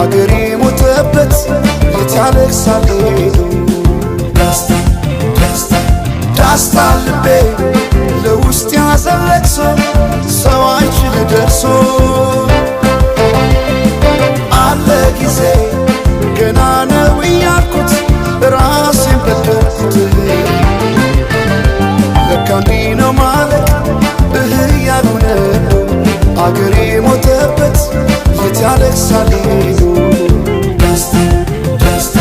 አገሬ ሞተበት የታለቅሳል ዳስታ ዳስታ ዳስታ ልቤ ለውስጥ ያዘን ለቅሶ ሰው አይችል ደርሶ አለ ጊዜ ገና ነው እያልኩት ራሴን በደልኩት ለካ እንዲህ ነው ማለት ያሉ ነው አገሬ ሞተበት የት ያለቅሳል ዳስታ ዳስታ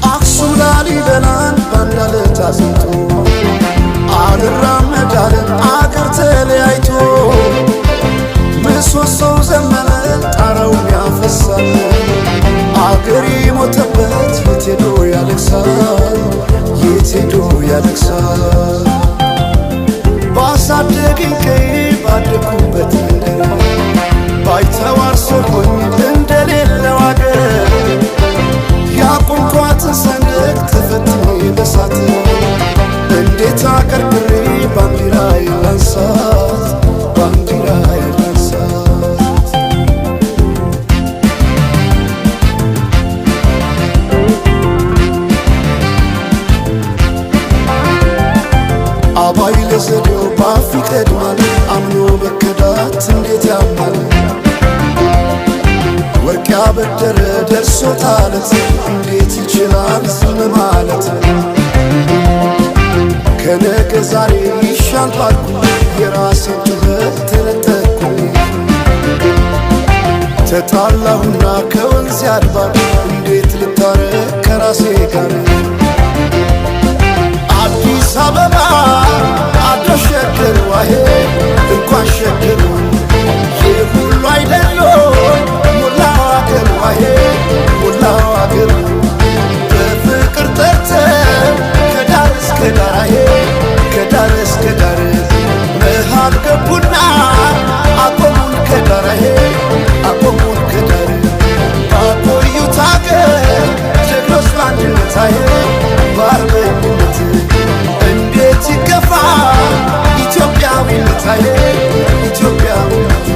አክሱም ላሊበላን ባንድ ዓለት አዝምቶ አልራመድ አለን አገር ተለያይቶ ምሰሶው ዘመነ ጣራውን ያፈሳል አገሬ ሞተበት የት ሄዶ ያለቅሳል የት ሄዶ ያለቅሳል ባሳደገኝ ቀዬ ባደኩበት መንደር ባይተዋር ሰሆኝ እንደሌለው አገር ያቆምኳትን ሰንደቅ ተፈትኜ በሳት እንዴት አቀርቅሬ ባንዲራዬ ላንሳት ባንዲራዬ ላንሳት አባይ ለዘዴው ባፍ ይቀድማል አምኖ መከዳት እንዴት ያማል ወርቅ ያበደረ ደርሶታለት እንዴት ይችላል ዝም ማለት ከነገ ዛሬ ይሻል ባልኩ የራሴን ጩኸት ተነጠቅኩ ተጣላሁና ከወንዝ አድባር እንዴት ልታረቅ ከራሴ ጋር አዲስ አበባ አድረሽ ሸገር ዋሄ እንኳን ሸገር ይህ ሁሉ አይደሎ ሙላው አገር ዋሄ ሙላው አገር በፍቅር ጠርተን ከዳር እስከ ዳር አሄ ከዳር እስከ ዳር መሃል ገቡና አቆሙን ከዳር አሄ አቆሙን ከዳር ባቆዩት አገር ጀግኖች በአንድነት አሄ በአርበኝነት እንዴት ይገፋ ኢትዮጵያዊነት አሄ ኢትዮጵያዊነት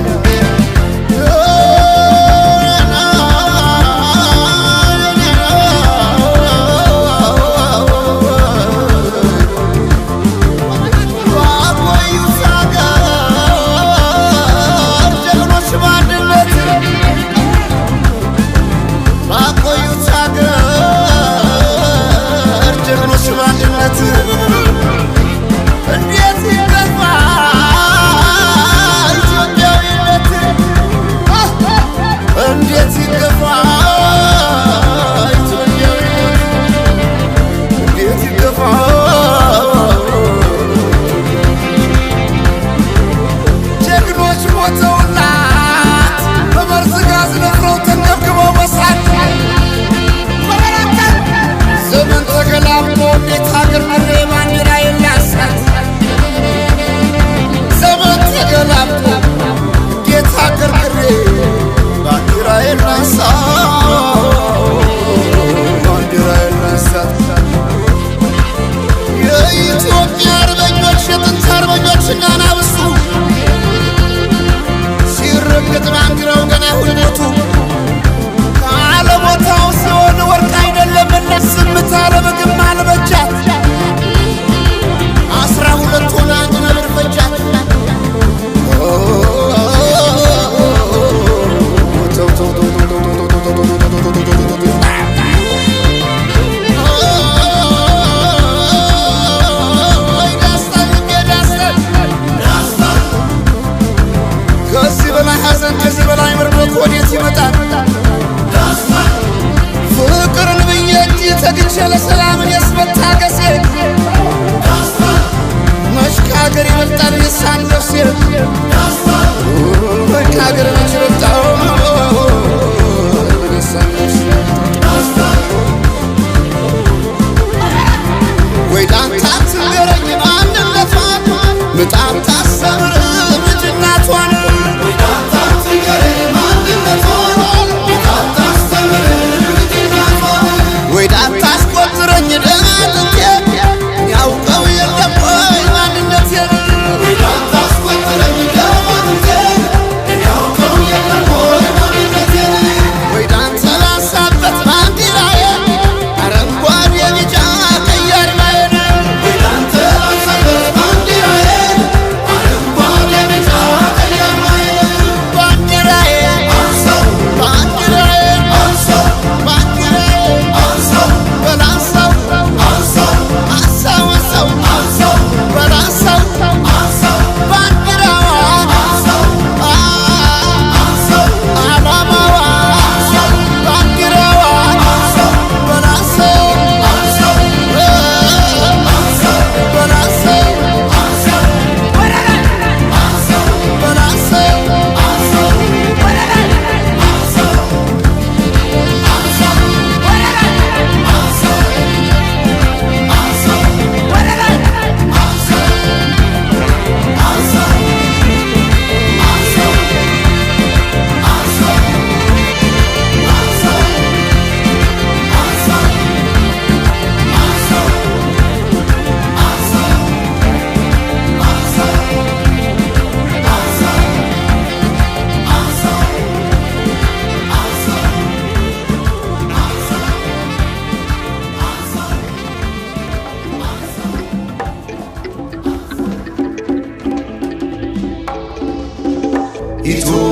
Itorica,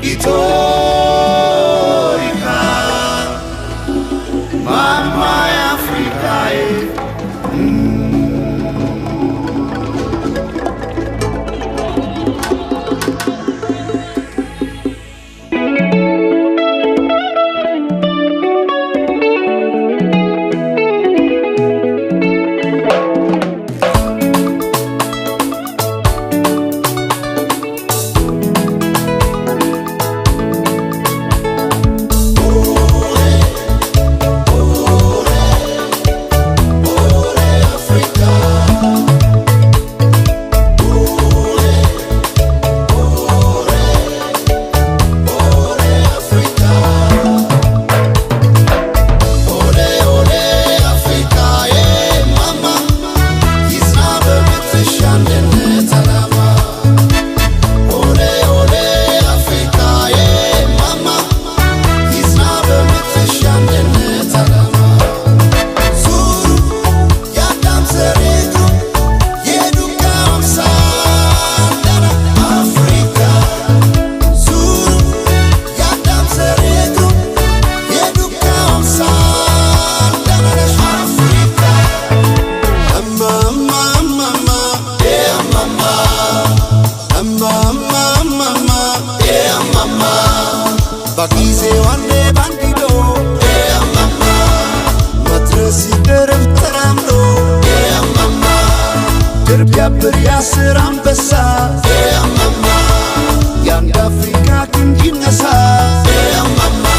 Itorica, Mama Africa. Bakize wane bandido, mama. Matresi derem taramdo, mama. Terbia beria seram besar, mama. Yang Afrika tinggi nasa, mama.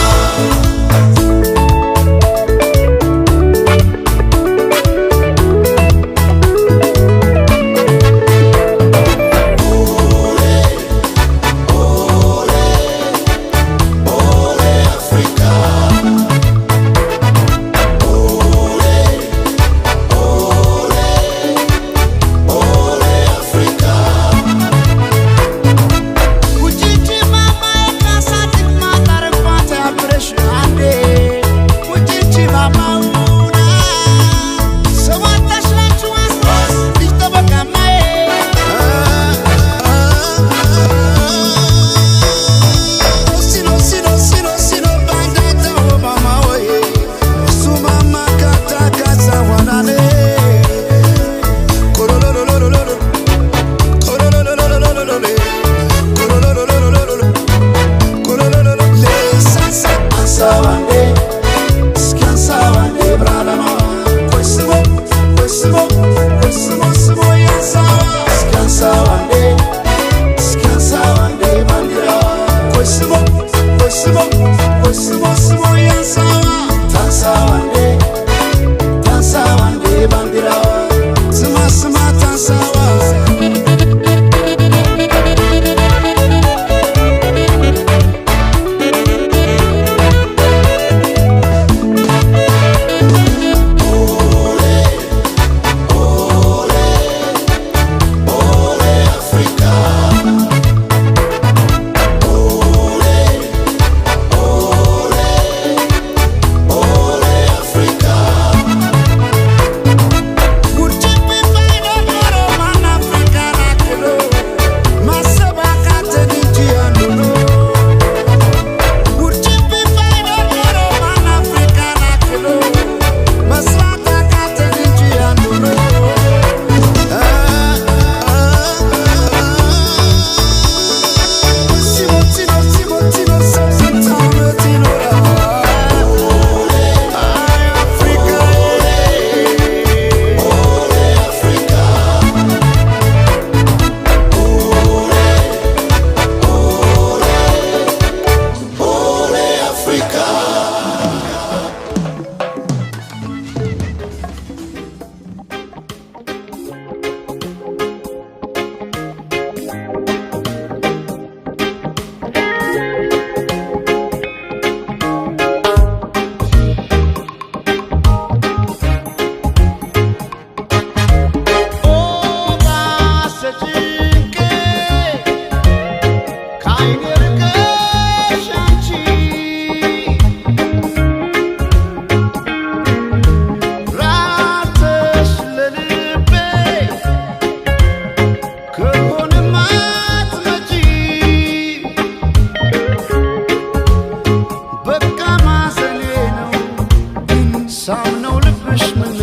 ልብሽ ምን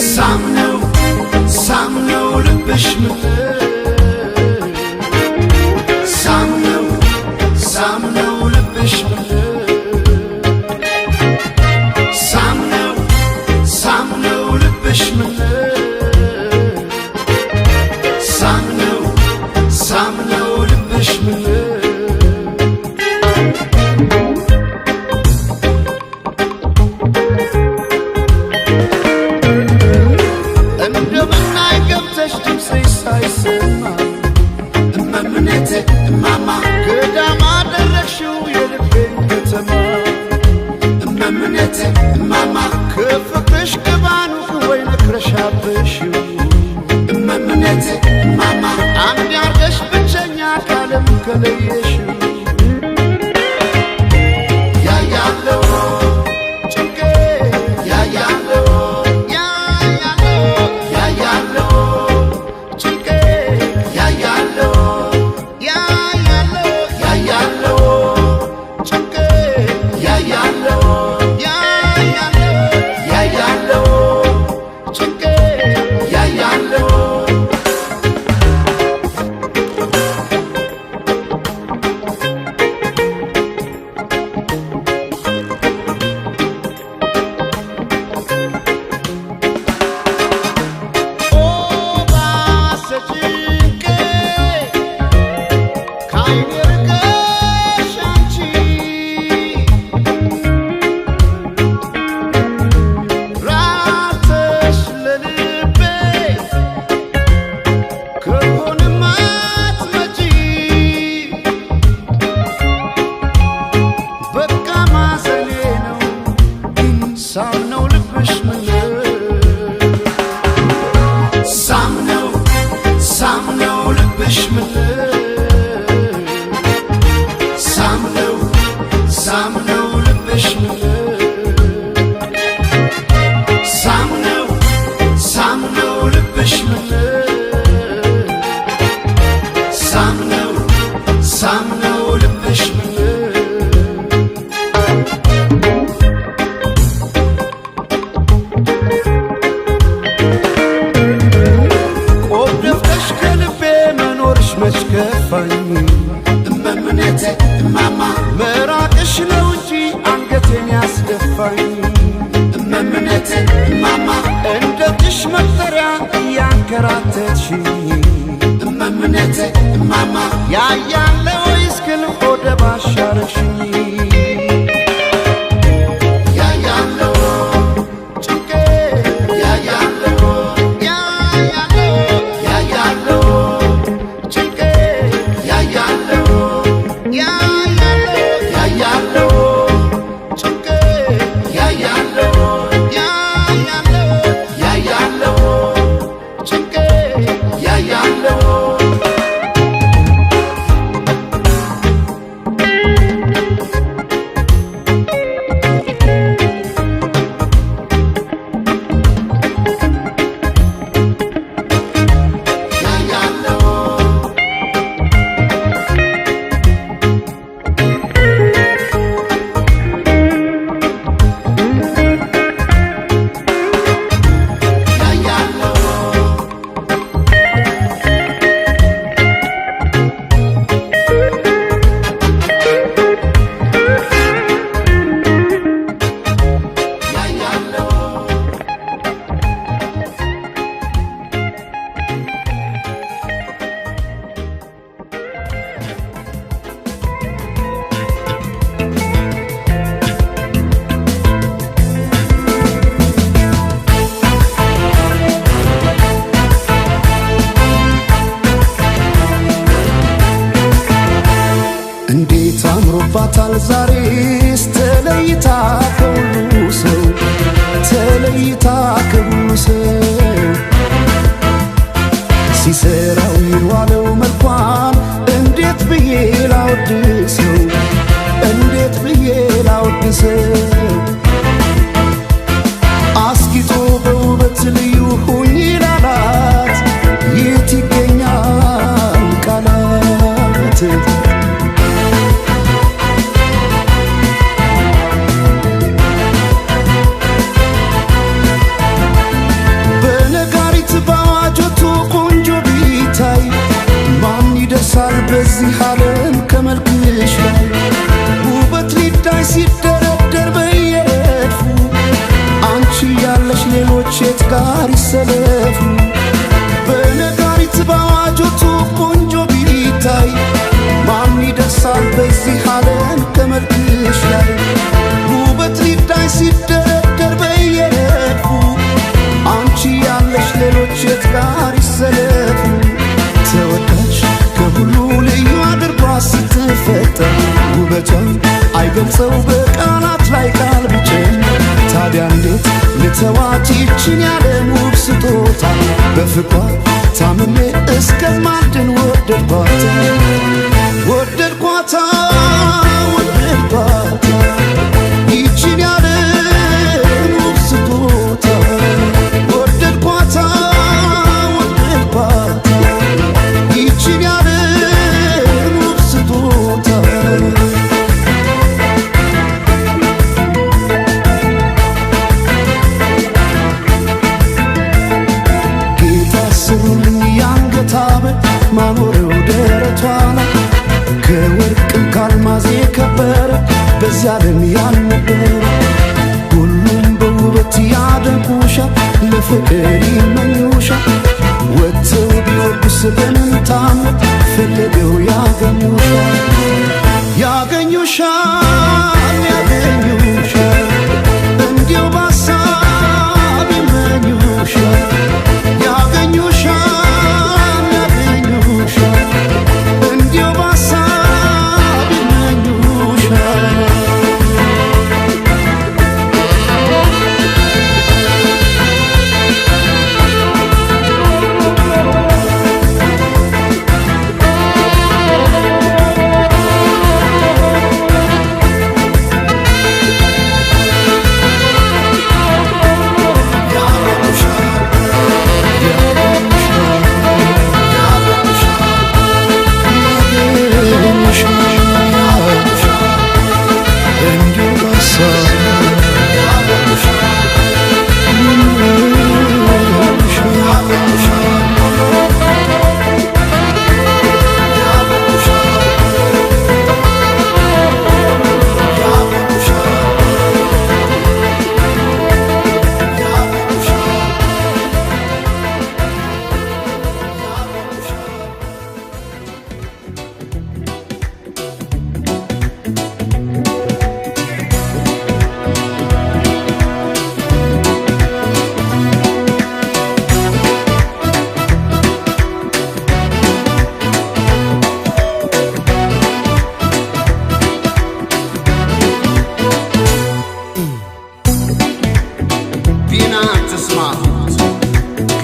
ሳምነው ሳምነው ልብሽ ምን ሳምነው ሳምነው ልብሽ ምን ሳምነው ሳምነው ልብሽ ምን ሳምነው ሳምነው ልብሽ ምን እንደምናይ ገብተሽ ድምፅሽ ሳይሰማ እመምኔቴ እማማ ገዳም አደረግሽው የልቤን ከተማ እመምኔቴ እማማ ከፍቅርሽ ግባኑ ወይ ነክረሻበሽው እመምኔቴ እማማ አንድ ያርገሽ ብቸኛ ካለም ከለየሽው ያያለው ጭንቄ ያያለው ያያለው ጭንቄ ያያለው ያያለው ጭንቄ ያያለው ያያለው ጭንቄ ያያለው ሳምነው ልብሽ ምን ሳምነው ሳምነው ልብሽ ምን ሳምነው ሳምነው ልብሽ ምን ሳምነው ሳምነው ልብሽ ምን ሳምነው ሳምነው ልብሽ ምን መች ከፋኝ እመምኔቴ እማማ መራቅሽ ነው እንጂ አንገቴን ያስደፋኝ እመምኔቴ እማማ እንደ እጅሽ መጠሪያ እያንከራተትሽኝ እመምኔቴ እማማ ያያለ ወይስ ግን ሆደ ባሻረሽኝ ያያለው ጭንቄ ያያለው ያያለው ይሰለፉ በነጋሪት ባዋጆቱ ቆንጆ ቢታይ ማን ይደርሳል በዚህ ዓለም ከመልክሽ ላይ ውበት ሊዳይ ሲደረደር በየረድፉ አንቺ ያለሽ ሌሎች የት ጋር ይሰለፉ ተወዳጅ ከሁሉ ልዩ አድርጓ ስትፈጠር ውበቷን አይገልጸው በቃላት ላይ ቃል ቢጨምር ታዲያ እንዴት ልተዋት ይችን ያለም ውብ ስጦታ በፍቅሯ ታምሜ እስከማልድን ወደድኳታ ወደድኳታ ወደድኳታ ይችን ያለም ውብ ስጦታ ወደድኳታ ወደድኳታ ይችን ያለም ውብ ስጦታ ማኖረው ደረቷ ላይ ከወርቅም ካልማዝ የከበረ በዚያ ዓለም ያልነበረ ሁሉም በውበት ያደንቁሻል ለፍቅር ይመኙሻል ወጥተው ቢወዱስ በምን ታምር ፈልገው ያገኙሻል ያገኙሻል ያገኙሻል እንዲያው በሀሳብ ይመኙሻል ያገኙሻል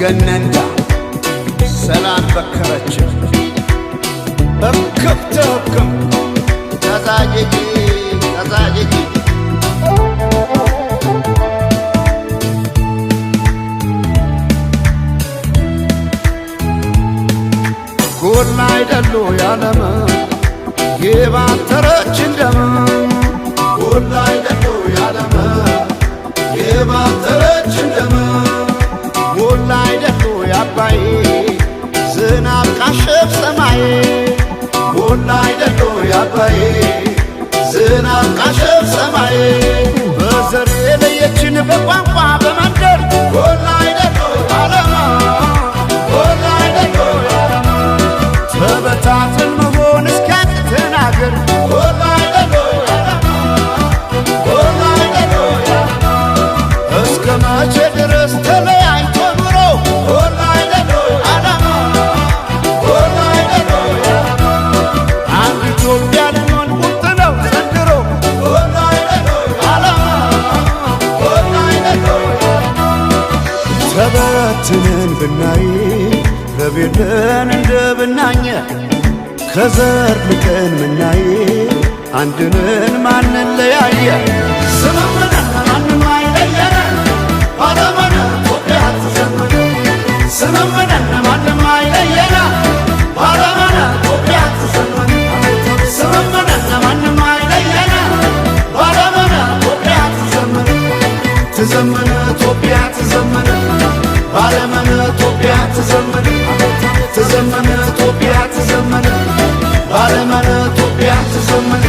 ገነንዳ ሰላም በከረች እክብትክም ተዛጅጂ ተዛጅጂ ጎላ አይደሉ ያለመ የባተረች እንደም ጎላ አይደሉ ያለመ የባተረች እንደም ሞላ አይደሉ ያባይ ዝናብ ካሸፍ ሰማይ ሞላ አይደሉ ያባይ ዝናብ ካሸፍ ሰማይ በዘር የለየችን በቋንቋ በመንደር ሞላ አይደሉ ዓለማ ሞላ አይደሉ ዓለማ ተበታትን መሆን እስኪያቅተን አገር ሞላ አይደሉ ዓለማ ሞላ አይደሉ ዓለማ እስከ መቼ ድረስ ተለያይቶ ተበትነን ብናይ በቤለን እንደ ብናኘ ከዘር ልቀን ምናይ አንድነን ማንን ለያየ ስመመነን ማንም አይለየነ ባለመነ ኢትዮጵያ ትዘመን ስመመነን ማንም አይለየነ ባለመነ ኢትዮጵያ ትዘመን ስመመነን ማንም አይለየነ ባለመነ ኢትዮጵያ ትዘመን ትዘመን ኢትዮጵያ ትዘመን ባለመነ ኢትዮጵያ ትዘመን ትዘመን ኢትዮጵያ ትዘመን ባለመነ ኢትዮጵያ ትዘመን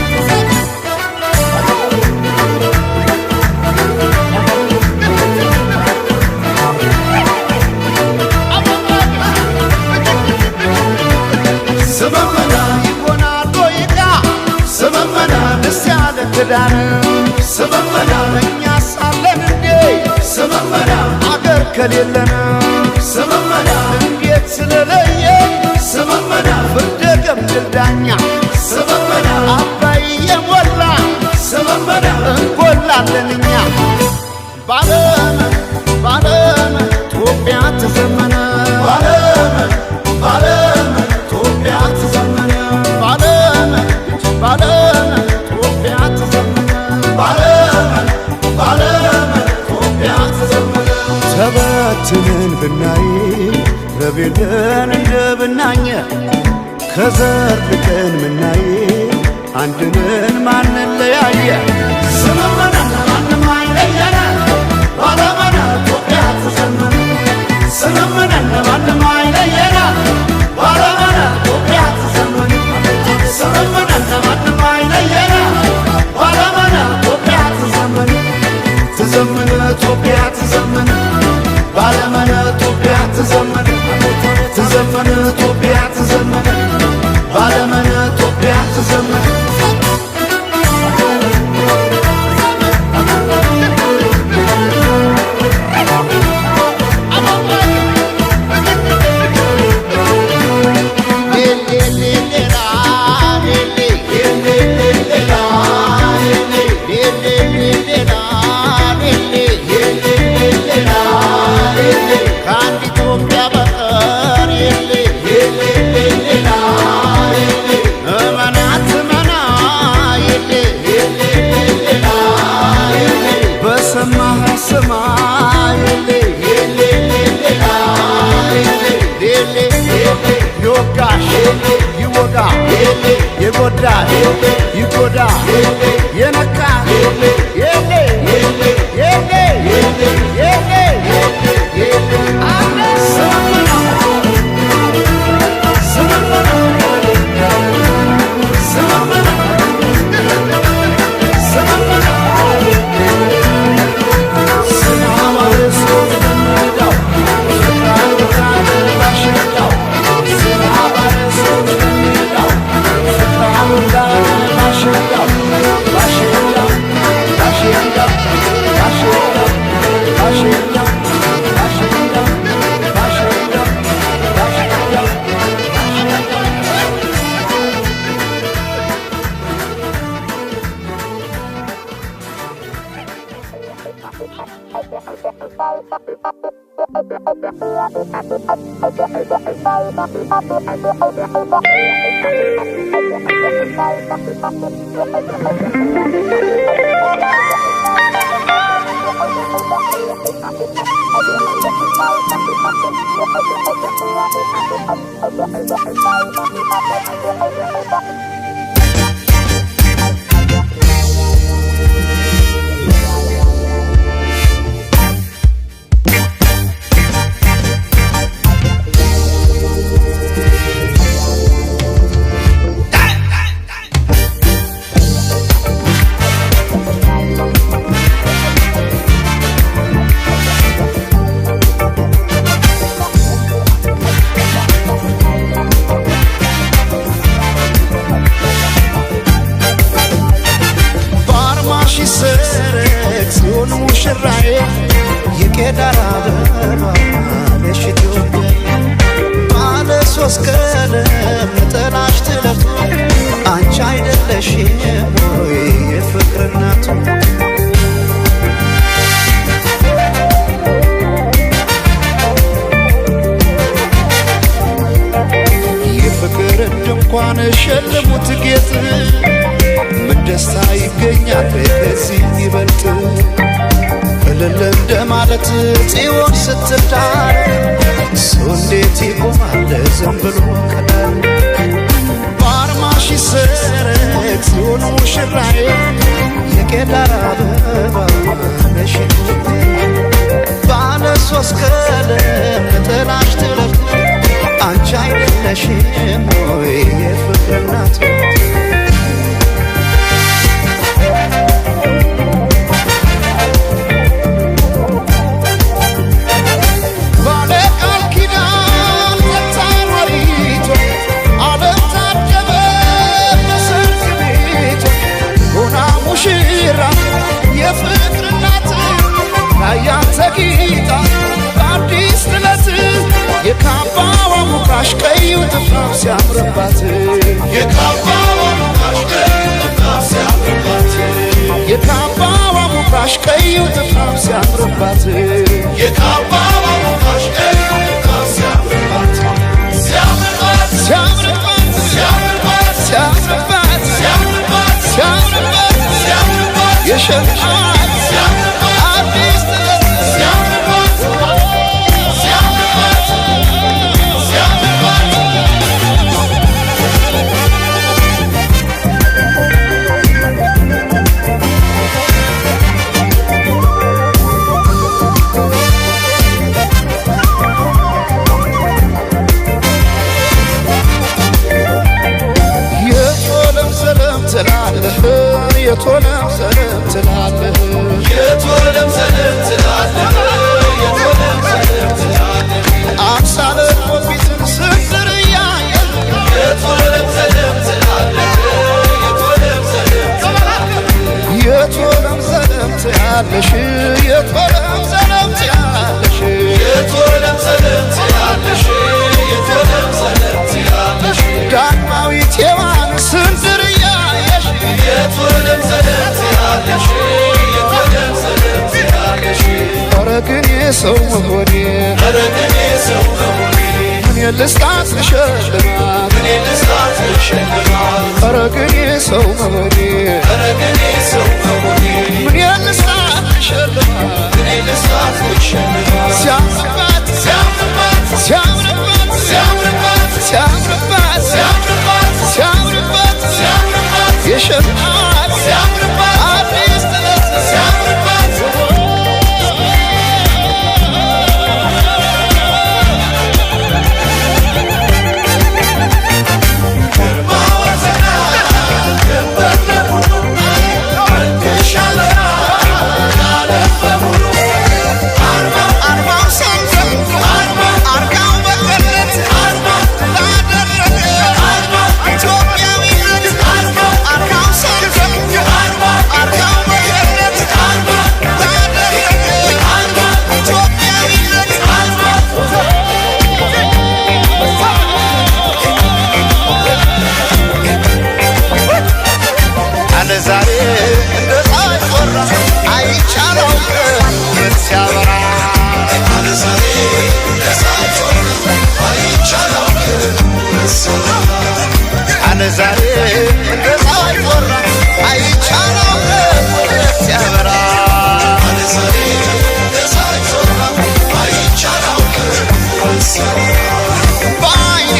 ከሌለነ ስመመና እንዴት ስለለየ ስመመና ፍርደ ገምድል ዳኛ ስመመና አባይ የሞላ ስመመና እንጎላለን እኛ ባለም ባለም ኢትዮጵያ ተዘመነ ባለም ባለም ኢትዮጵያ ተዘመነ ባለም ባለም ኢትዮጵያ ተዘመነ ባለም ባለም ኢትዮጵያ ተዘመነ ተበትነን ብናይ በቤለን እንደ ብናኘ ከዘር ልቀን ምናይ አንድነን ማንለያየ ስመመና ማንም አይለየነ ባለመና ኢትዮጵያ ተዘመነ ስመመና ማንም አይለየነ ባለመና ኢትዮጵያ ተዘመነ ስመመና ማንም አይለየነ ባለመና ኢትዮጵያ ተዘመነ ተዘመነ ኢትዮጵያ ተዘመነ ባለመና ኢትዮጵያ ተዘመነ ተዘመነ ኢትዮጵያ ተዘመነ ባለመና ኢትዮጵያ ተዘመነ ይጎዳ ይጎዳ የነካ የሌ የሌ የሌ እንኳን ሸለሙት ጌጥ ምን ደስታ ይገኛል ከዚህ ይበልጥ እልል እንደማለት ጽዮን ስትዳር ሰው እንዴት ይቆማል ዝም ብሎ ከዳር በአርማሽ ይሰረቅ ጽዮን ሙሽራዬ የቄዳር አበባ ነሽ ባለ ሶስት ቀለም ጥላሽ ትለፍ አንቺ አይደለሽም ወይ የፍቅር እናት ባለ ቃል ኪዳን የታወሪቶ ዓለም ታደበ በሰርግ ቤቶ ሆና ሙሽራ የፍቅር እናት ያንተ ጌታ ሲያምርባት የካባዋ ሙቃሽ ጥፍጣፍ ሲያምርባት የካባዋ ሙቃሽ ቀዩ ጥፍጣፍ ሲያምርባት የካባዋ ሙቃሽ ጥፍጣፍ ሲያምርባት ሲያምርባት ሲያምርባት ሲያምርባት ሲያምርባት ሲያምርባት ሲያምርባት ሲያምርባት የሸምዓት ሲያምርባት አዲስ ጥለት ሲያምርባት ሲያምርባት ሲያምርባት ትላለህ የቶለም ሰለም ትላለህ የቶለም ሰለም ትላለህ የቶለም ሰለም ትላለህ አምሳለ ፊትን ስንዝር እያየህ የቶለም ሰለም ትላለህ የቶለም ሰለም ትላለህ የቶለም ሰለም ትያለሽ የቶለም ሰለም ትያለሽ የቶለም ሰለም ትያለሽ የቶለም ሰለም ትያለሽ ዳግማዊት ሔዋን ስንዝር እያየሽ የቶለም ሰለም ትያለሽ የቶለም ሰለም ትያለሽ ኧረ ግን የሰው መሆኔ ኧረ ግን የሰው መሆኔ ምን ልስጣት ልሸልማት ምን ልስጣት ልሸልማት ኧረ ግን የሰው መሆኔ ኧረ ግን የሰው መሆኔ ምን ልስጣት ልሸልማት ምን ልስጣት ልሸልማት ሲያምርባት ሲያምርባት ሲያምርባት ሲያምርባት ሲያምርባት ሲያምርባት ሲያምርባት ሲያምርባት የሸምዓት ሲያምርባት አዲስ ጥለት ሲያምርባት ዛሬ እንደ ፀሐይ ጮራ አይቻለው ምን ሲያበራ ዛሬ እንደ ፀሐይ ጮራ አይቻለው ምን ሲያበራ አለ ዛሬ እንደ ፀሐይ ጮራ አይቻለው ምን ሲያበራ ዛሬ እንደ ፀሐይ ጮራ አይቻለው ምን ሲያበራ ባይኔ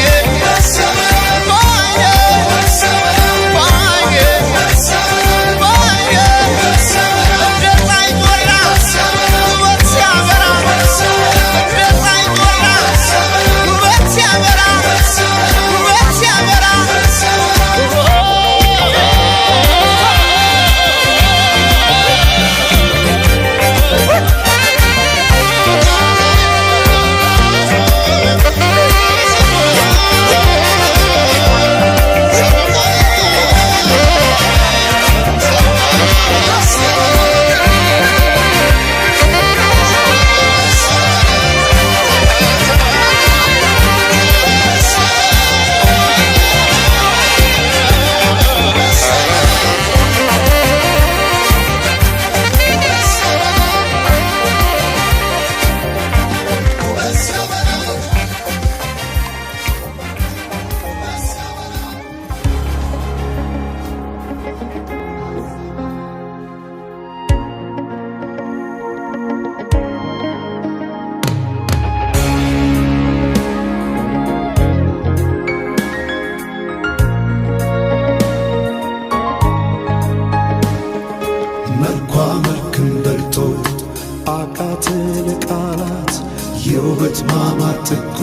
የውበት ማማር ትኩ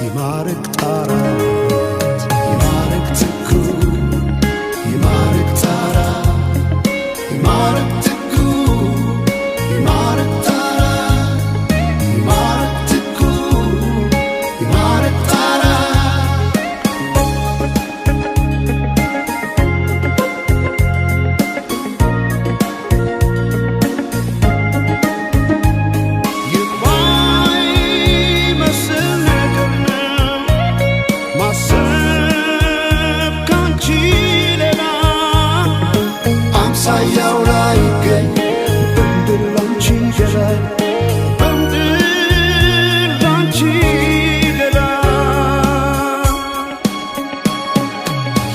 ይማርክ ጣራት ይማርክ ትኩ ይማርክ ጣራ ይማርክ ትኩ ይማርክ ጣራ ይማርክ ትኩ ይማርክ ጣራ My son በላይ በምድር ላንቺ ገላ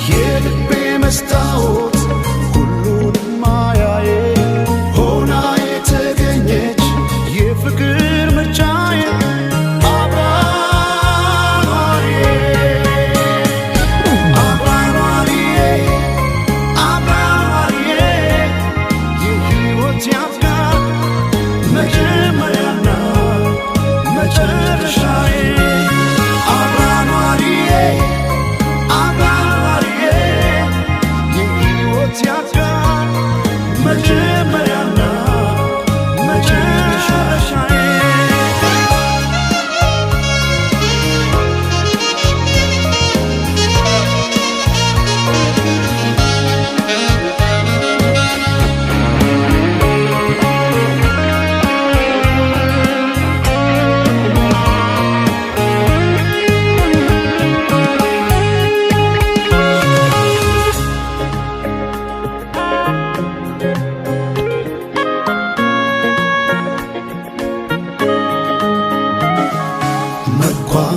የልቤ መስታወት ሁሉንም ማያዬ ሆና የተገኘች የፍቅር ምርጫዬ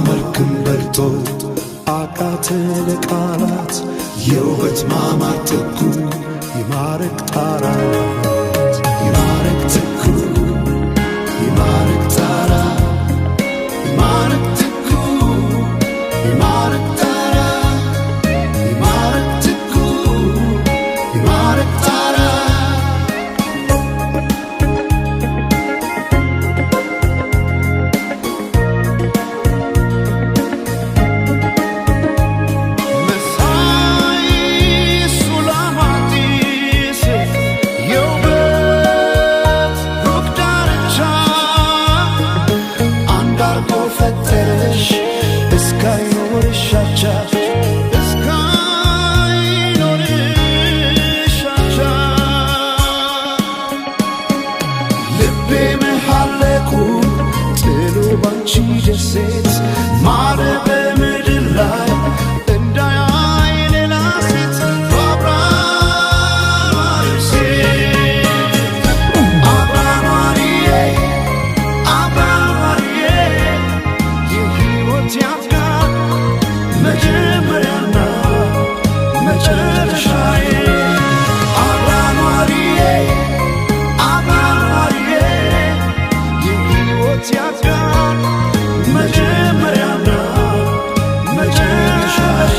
መልክም በልጦ አቃተን ለቃላት የውበት ማማር ጥጉ የማረግ ጣራ የማረግ ጥጉ የማረግ ጣራ የማረግ ጥጉ የማረግ ጣራ የማረግ ጥጉ የማረግ ጣራ ደሴት ማረ በምድር ላይ እንዳያይ ሌላ ሴት አብራሪዬ አብራሪዬ የሕይወት ያፍቃር መጀመሪያና መጨረሻዬ አብራሪዬ አብራሪዬ የሕይወት ያፍቃር መጀመሪያና መጨረሻዬ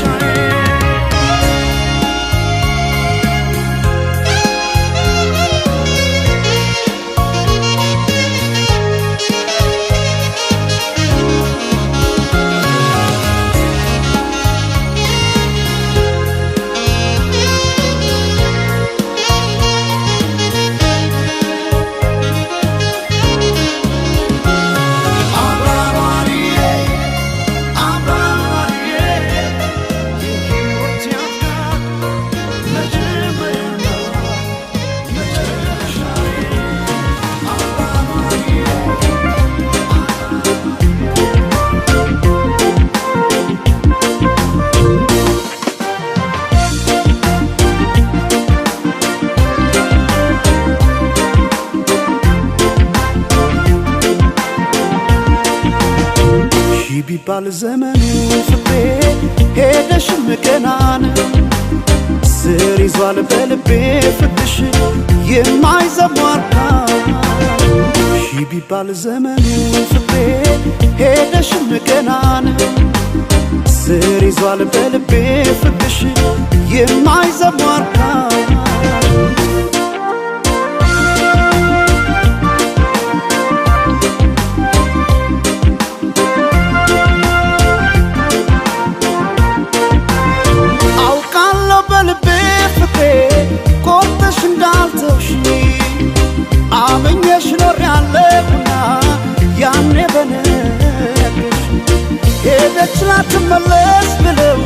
ቢባል ዘመኑ ፍቅሬ ሄደሽም ገናን ስር ይዟል በልቤ ፍቅርሽ የማይዘሟርካ ቢባል ዘመኑ ፍቅሬ ሄደሽም ገናን ስር ይዟል በልቤ ፍቅርሽ የማይዘሟርካ ቆርጠሽ እንዳልተውሽ አመኘሽ ኖሬያለሁና ያኔ በነገርሽ ሄደች ላትመለስ ብለው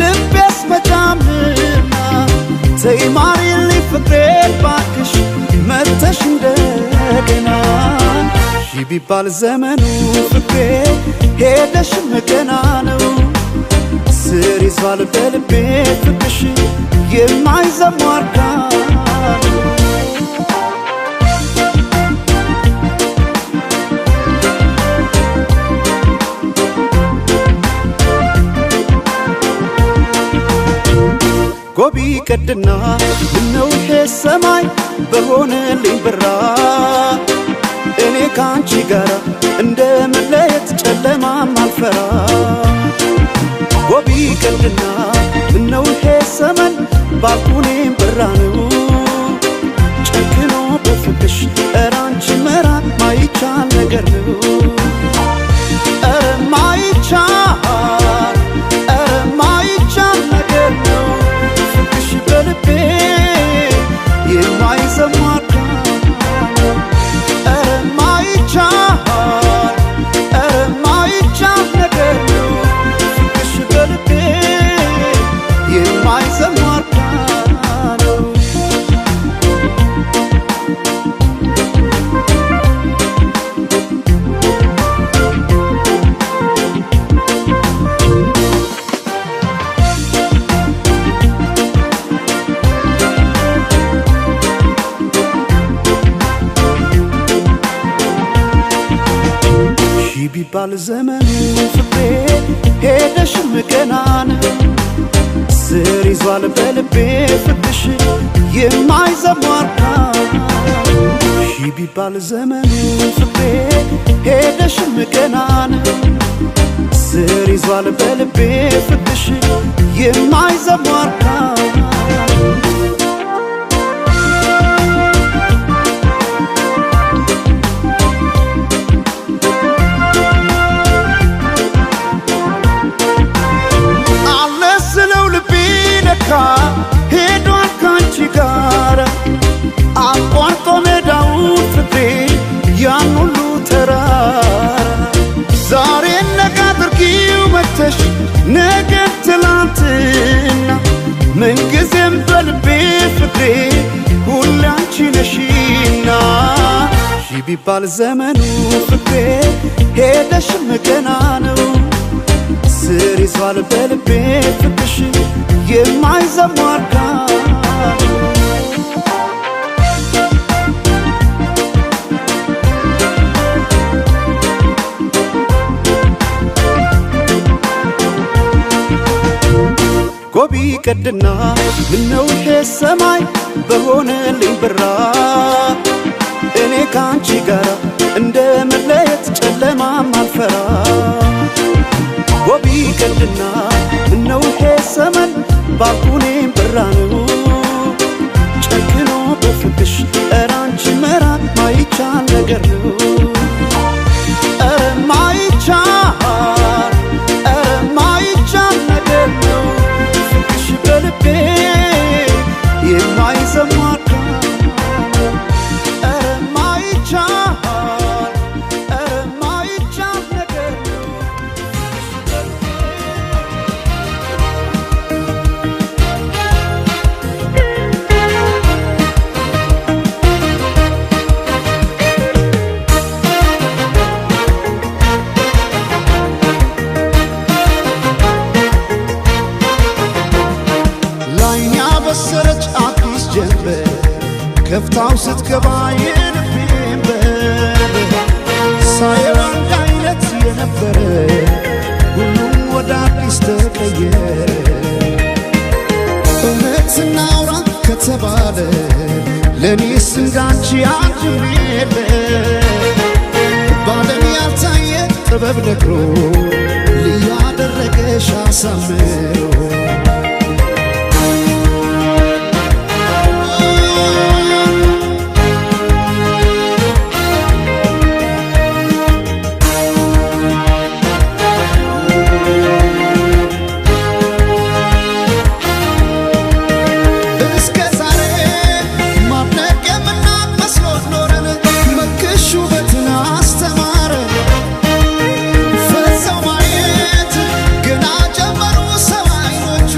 ልቤስ መጫምና ተይ ማሪልኝ ፍቅሬ ባክሽ መተሽ እንደገና ቢባል ዘመኑ ፍቅሬ ሄደሽም ገና ነው ስር ይዟል በልቤ ፍቅርሽ የማይዘሟርካ ጎቢ ቀድና ምነው ይሄ ሰማይ በሆነልኝ ብራ እኔ ካንቺ ጋራ እንደ መለየት ጨለማም አልፈራ ጎቢ ቀድና ምነው ይሄ ሰማይ ባልኩኔም ብራ ነው ጨክኖ በፍቅሽ ኧረ አንቺ መራቅ ማይቻል ነገር ነው ኧረ ማይቻል ነገር ነው ፍቅሽ በልቤ የማይሰማካ ኧረ ማይቻል ነገር ነው ፍቅሽ በልቤ የማይሰማካ ነው ቢባል ዘመኑ ፍቅሬ ሄደሽም ገና ነው ስር ይዟል በልቤ ፍቅርሽ የማይዘሟርካ ቢባል ዘመኑ ፍቅሬ ሄደሽም ገና ነው ስር ይዟል በልቤ ፍቅርሽ የማይዘሟርካ ሄዷል ካንቺ ጋር አቋርጦ ሜዳውን ፍቅሬ ያን ሁሉ ተራራ ዛሬ ነገ አድርጊው መተሽ ነገ ትላንትና ምንጊዜም በልቤ ፍቅሬ ሁሌ አንቺ ነሽና ቢባል ዘመኑ ፍቅሬ ሄደሽም ገና ነው ስር ይዟል በልቤ ፍቅርሽ የማይዘሟርካ ጎቢ ቀድና ምነው ይሄ ሰማይ በሆነልኝ ብራ እኔ ካንቺ ጋራ እንደ መለየት ጨለማም አልፈራ ጎቢ ቀድና ምነው ይሄ ሰመን ባልኩኔም ብራ ነው ጨክኖ በፍቅሽ ኧረ አንቺ መራቅ ማይቻል ነገር ነው ኧረ ማይቻል ነገር ነው ፍቅሽ በልቤ የማይሰማካ ኧረ ማይቻል ነገር ነው በሰረች አዲስ ጀንበር ከፍታው ስትገባ የልቤን በር ሳየው አንድ አይነት የነበረ ሁሉም ወደ አዲስ ተቀየረ እውነት እናውራ ከተባለ ለኔስ እንዳንቺ አንድም የለ ባለም ያልታየ ጥበብ ነግሮ ልዩ አደረገሽ አሳምሮ ገና ጀመሩ ሰው አይኖቹ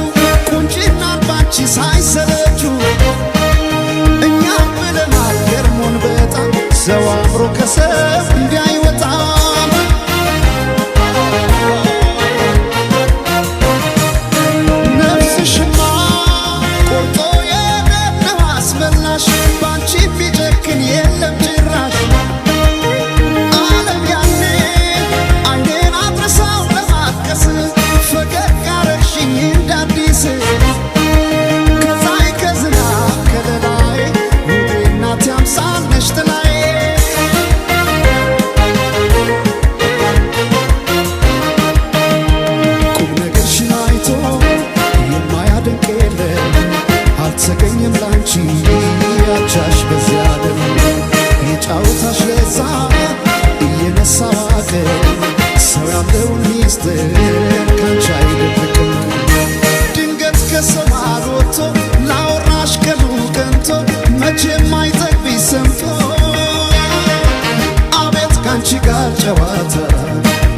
ጋር ጨዋታ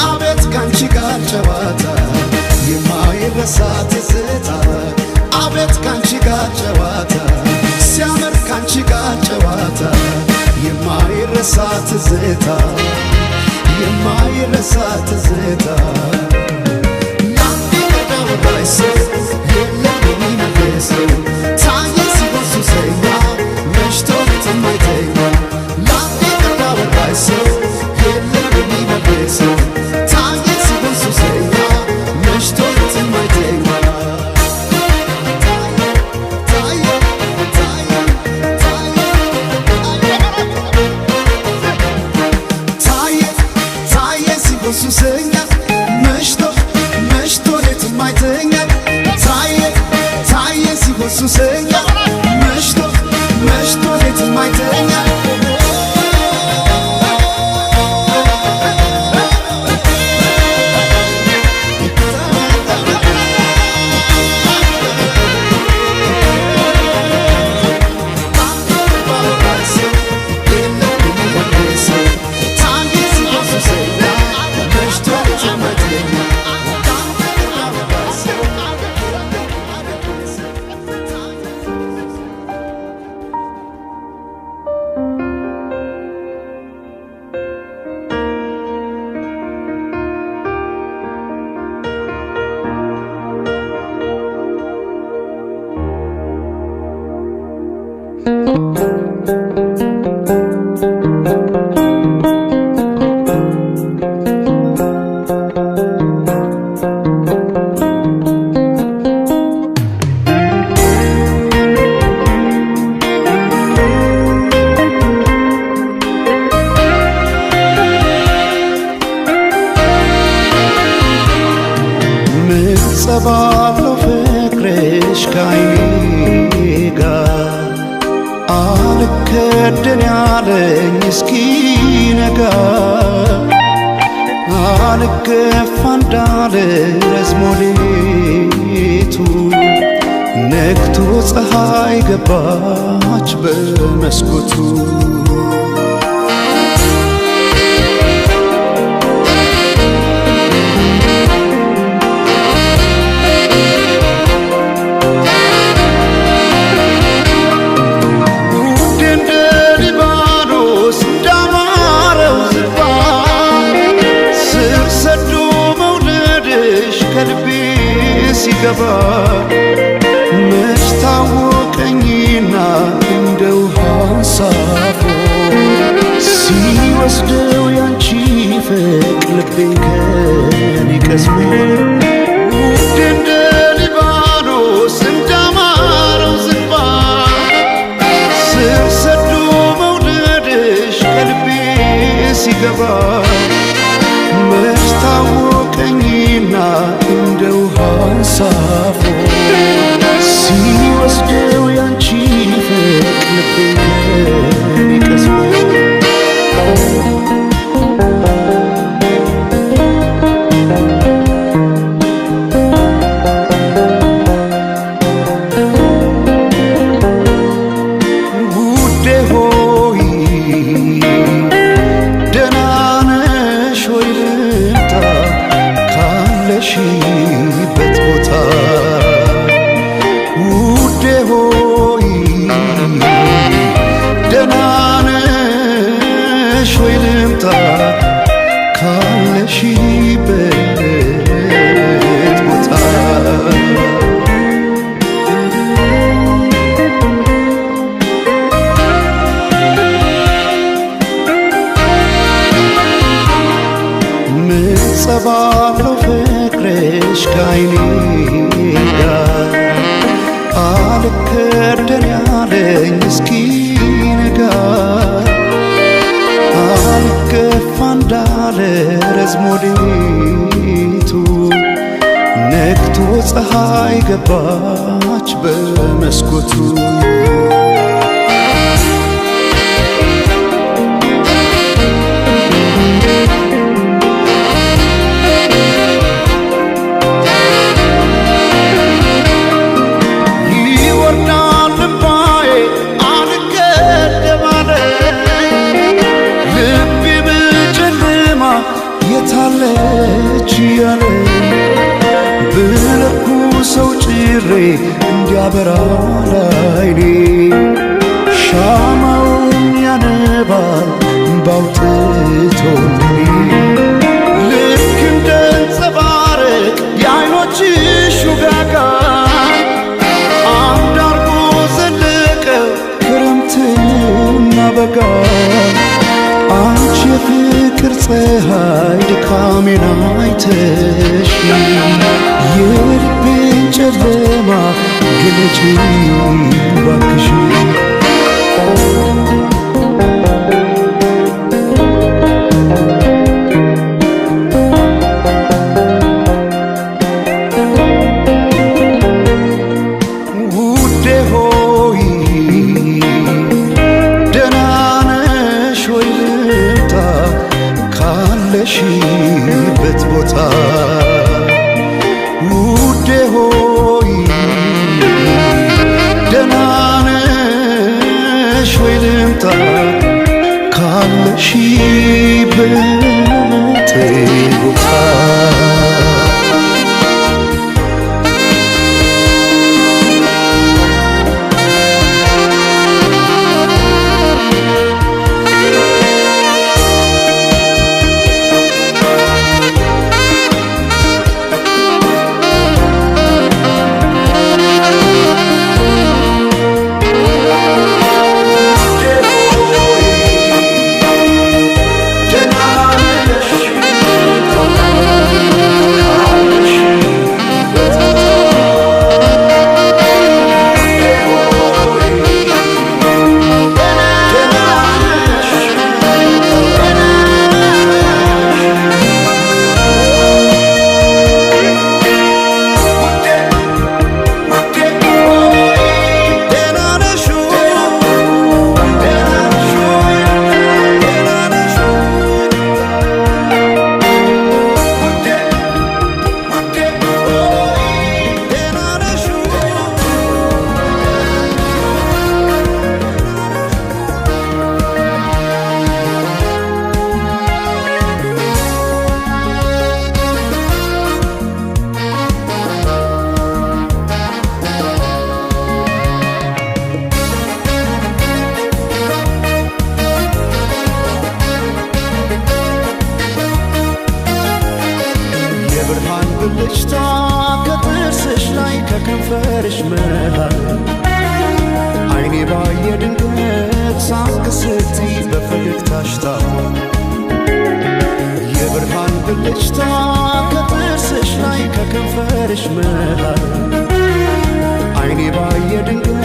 አቤት ካንቺ ጋር ጨዋታ የማይረሳ ትዝታ አቤት ካንቺ ጋር ጨዋታ ሲያምር ካንቺ ጋር ጨዋታ የማይረሳ ትዝታ የማይረሳ ትዝታ ላንተ ወዳይ ሰው የለም የሚነግሰው ታየ ሲወሱ ሰኛ መሽቶ የማይተኛ ላንተ ወዳይ ሰው የለም የሚነግሰው ታየ ሲወሱ ሰኛ መሽቶ የማይተኛ ሱሰኛ መሽቶ መሽቶ ሌት የማይተኛ ታየ ታየ ሲሆን ሱሰኛ መሽቶ መሽቶ ሌት የማይተኛ ባለው ፍቅርሽ ከዓይኔ ጋር አልከደን ያለኝ እስኪነጋ አልገፋ እንዳለ ረዝሞ ሌቱ ነግቶ ፀሐይ ገባች በመስኮቱ ሲገባ መች ታወቀኝና እንደ ውሃ ሳፎ ሲወስደው ያንቺ ፍቅር ልቤን ከኔ ቀስሞ ውድ እንደ ሊባኖስ እንዳማረው ዝግባ ስር ሰዶ መውደድሽ ከልቤ ሲገባ መች ታወቀኝና እንደ ውሃ ሳፎ ሲወስደው ያንቺ ፍቅር ልቤን ከኔ ቀስሞ ውዴ ሆይ ደህና ነሽ ወይ ልምጣ ካለሽበት ቦታ ውዴ ሆይ ደህና ነሽ ወይ ልምጣ ካለሽበት ቦታ ምንጸባለው ፍቅርሽ ከዓይኔ ጋር አልከደን ያለኝ እስኪነጋ አልገፋ እንዳለ ረዝሞ ሌቱ ነግቶ ፀሐይ ገባች በመስኮቱ የታለች እያለ ብለኩ ሰው ጭሬ እንዲያበራ ላይኔ ሻማውም ያነባል ባውጥቶልኔ ልክ እንደ አንጸባረቅ የዓይኖችሽ ውጋጋን አንድ አርጎ ዘለቀው ክረምትና በጋ አንቺ የፍቅር ፀሐይ ድካሜን አይተሽ የልቤን ጨለማ ግለጪ ባክሽ ውዴ ሆይ ደህና ነሽ ወይ ልምጣ ካለሽበት ቦታ ውዴ ሆይ ደህና ነሽ ወይ ልምጣ ካለሽበት ቦታ ብልጭታ ከጥርስሽ ላይ ከከንፈርሽ መሃል አይኔ ባየ ድንገት ሳቅ ስትይ በፈገግታሽ ታሟል የብርሃን ብልጭታ ከጥርስሽ ላይ ከከንፈርሽ መሃል አይኔ ባየ ድንገት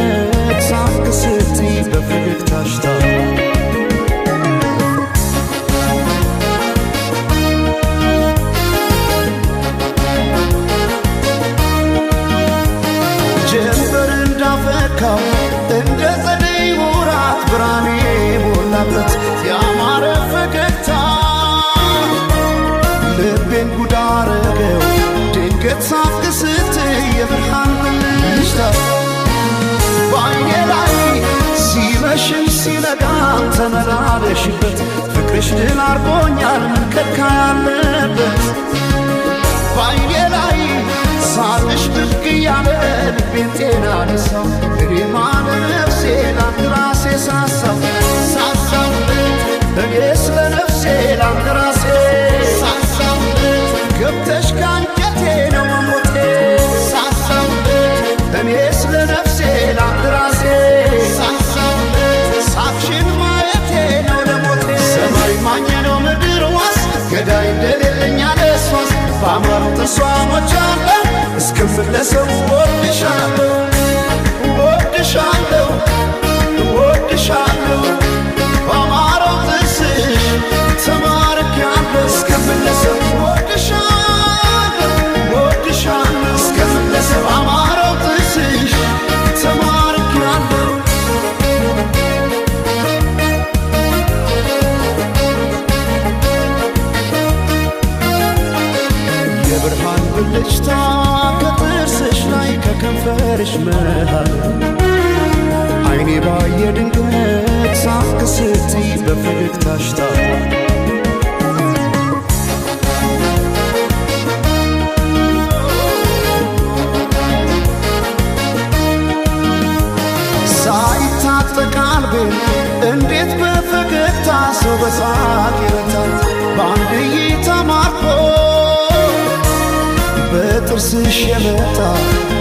ሳቅ ስትይ በፈገግታሽ ታሟል እንደ ጸደይ ወራት ብርሃኔ ሞላበት ያማረ ፈገግታ ልቤን ጉድ አረገው ድንገት ሳቅ ስትይ የብርሃን ብልጭታ በዓይኔ ላይ ሲመሽም ሲነጋም ተመላለሽበት ፍቅርሽ ድል አርጎኛል ምን ከልካይ ያለበት በዓይኔ ላይ ሳቅሽ ብቅ እያለ ልቤን ጤና ነሳው እኔማ ለነፍሴ ላንድ ራሴ ሳሳው እኔ ስለ ነፍሴ ላንድ ራሴ ሳሳው ገብተሽ ካንጀቴ ነው መሞቴ ሳሳው እኔ ስለ ነፍሴ ላንድ ራሴ ሳሳው ሳቅሽን ማየቴ ነው ለሞቴ ሰማይ ማኘ ነው ምድር ዋስ ገዳይ እንደሌለኝ አለሷስ በአማሩ ጥርሷ ሞቻለ እስክመለሰው ወድሻለሁ ወድሻለሁ ወድሻለሁ በአማረው ጥርስሽ ተማርኬያለሁ እስክመለሰው ወድሻለሁ ወድሻለሁ እስክመለሰው በአማረው ጥርስሽ ተማርኬያለሁ የብርሃን ብልጭታ ከጥርስሽ ላይ ከከንፈርሽ መሃል አይኔ ባየ ድንገት ሳቅ ስትይ በፈገግታሽ ታሟል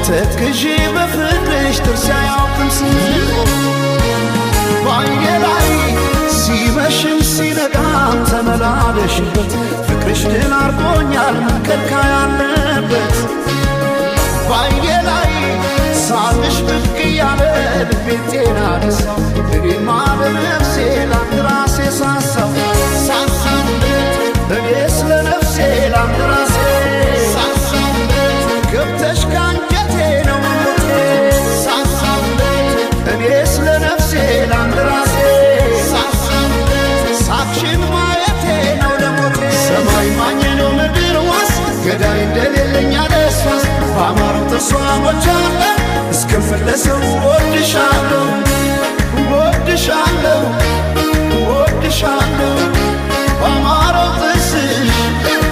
ተክዤ በፍቅርሽ ጥርስ አያውቅም ስንቆ ባይኔ ላይ ሲመሽም ሲነጋም ተመላለሽበት ፍቅርሽ ድል አርጎኛል መከልካይ ያለበት ባይኔ ላይ ሳቅሽ ብቅ እያለ ልቤን ጤና ነሳው እኔማ ለነፍሴ ላንድ ራሴ ሳሳው እኔ ስለ ነፍሴ ላንድ ራሴ ገብተሽ ካንጀቴ ነው ሞቴ እኔ ስለ ነፍሴ ላንድ ራሴ ሳቅሽን ማየቴ ነው ለሞቴ ሰማይ ማኘ ነው ምድር ዋስ ገዳይ እንደሌለኛ ደስዋስ በአማረው ጥርሷ ሞቻለ እስክመለሰው ወድሻለሁ ወድሻለሁ ወድሻለሁ በአማረው ጥርስሽ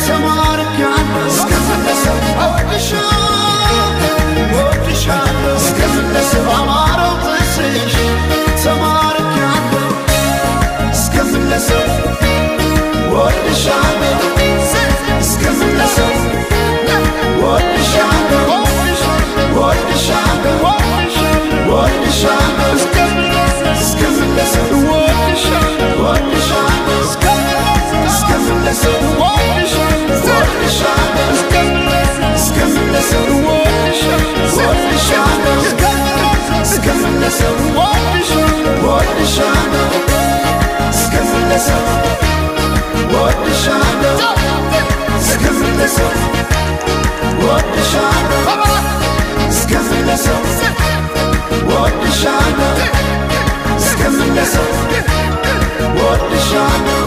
ተማርኪያለሁ እስክመለሰው ወድሻለሁ እስክመለሰው በአማረው ጥርስሽ ተማርኪያለሁ እስክመለሰው ወድሻለሁ እስክመለሰው ወድሻለሁ ወድሻለሁ ወድሻለሁ እስክመለሰው ወድሻለሁ እስክመለሰው ወድሻለሁ እስክመለሰው ወድሻለሁ እስክመለሰው ወድሻለሁ እስክመለሰው ወድሻለሁ እስክመለሰው ወድሻለሁ እስክመለሰው ወድሻለሁ እስክመለሰው ወድሻለሁ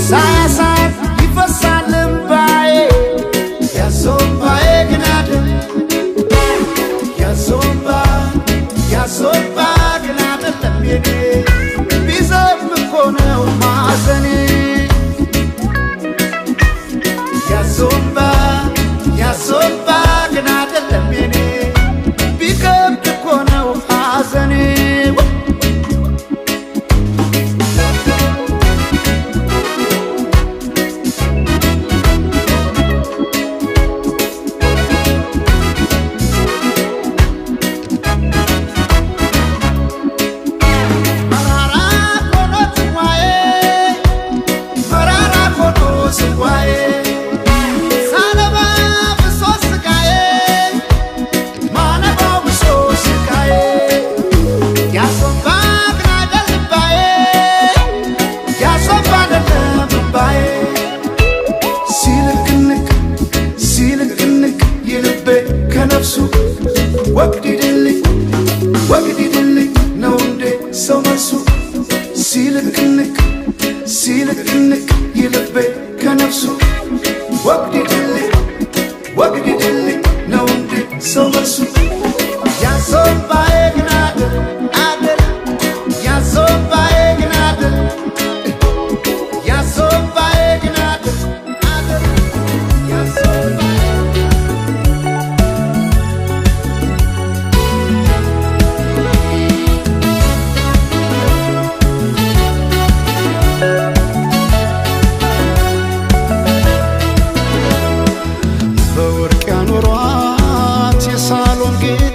ሳያሳት ይፈሳል እምባዬ ነው ማዘኔ ያዞምባ ግን አይደለም የኔ ቢከብድ እኮ ነው ሐዘኔ ወግዲድልኝ ነው እንዴ ሰው መልሱ ሲልክንክ ይልቤ ከነፍሱ ወግዲድልኝ ነው እንዴ ሰው መልሱ ያዞምባዬ ግን አደል ያዞምባዬ ግን አደል ያዞምባዬ ግን አደል ያዞምባዬ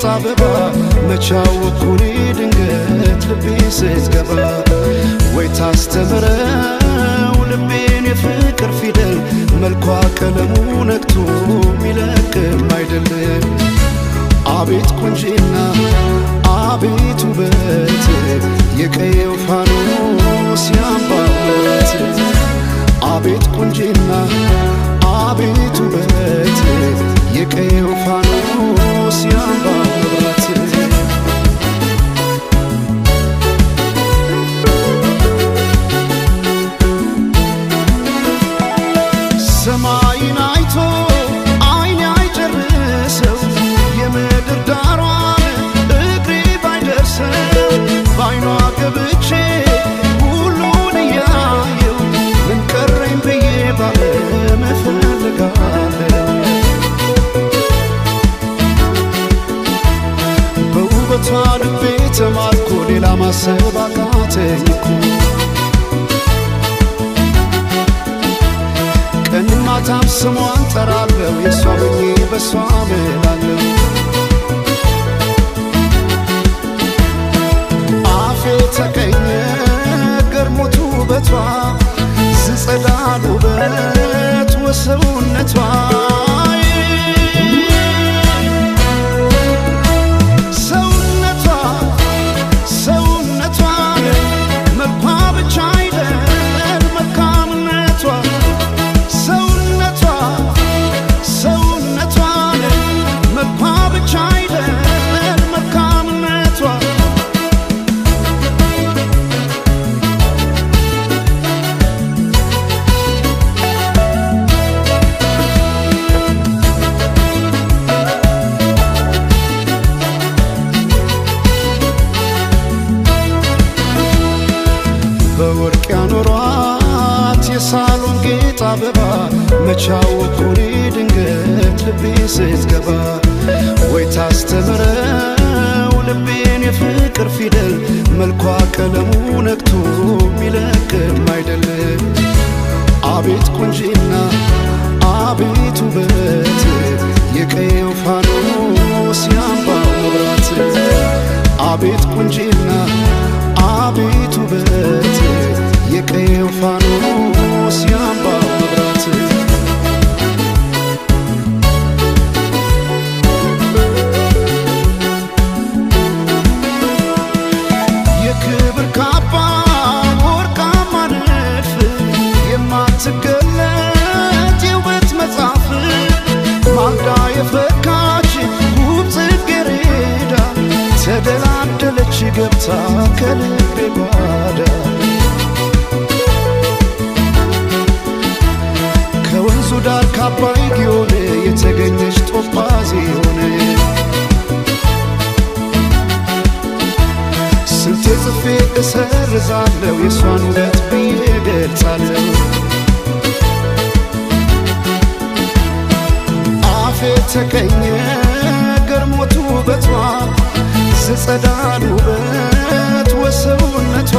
አበባ መቻወኩኔ ድንገት ልቤ ስትገባ ወይ ታስተምረው ልቤን የፍቅር ፊደል መልኳ ቀለሙ ነክቶ ሚለቅም አይደለም አቤት ቁንጂና አቤት ውበት የቀየው ፋኖስ ያምባበት አቤት ቁንጂና አቤት ውበት የቀየው ፋኖስ ያምባበት ሰማይን አይቶ አይኔ አይጨርሰው የምድር ዳሯን እግሬ ባይደርሰው ባይኗ ገብቼ ሁሉን እያየው ምን ቀረኝ ብዬ ባለም እፈልጋለሁ በውበቷ ልቤ ተማርኮ ሌላ ማሰብ አቃተኝ እኮ ቀን ማታም ስሟን ጠራለሁ የሷ ሆኜ በሷ እምላለሁ አፌ ተቀኘ ገርሞት ውበቷ ዝጸዳል ውበት ወሰውነቷ በወርቅ ያኖሯት የሳሎን ጌጥ አበባ መቻወኩኔ ድንገት ልቤ ስትገባ ወይ ታስተምረው ልቤን የፍቅር ፊደል መልኳ ቀለሙ ነክቶ ሚለቅም አይደለም አቤት ቁንጂና አቤት ውበት የቀየው ፋኖስ ያምባው መብራት አቤት ቁንጂና አቤት ውበት የቀየው ፋኖስ ያምባው መብራት የክብር ካባ ወርቃማ ንድፍ የማትገለጥ የውበት መጽሐፍ ማልዳ የፈካች ውብ ጽጌረዳ ተደላደለች ገብታ ከልቤ ጓዳ ከወንዙ ዳር ካባይ ጊዮን የተገኘች ጦጳዝ ሆነ ስንት ጽፌ እሰርዛለሁ የሷን ውበት ብዬ ገልጻለሁ አፌ ተቀኘ ገርሞት ውበቷ ስጸዳል ውበት ወሰውነቷ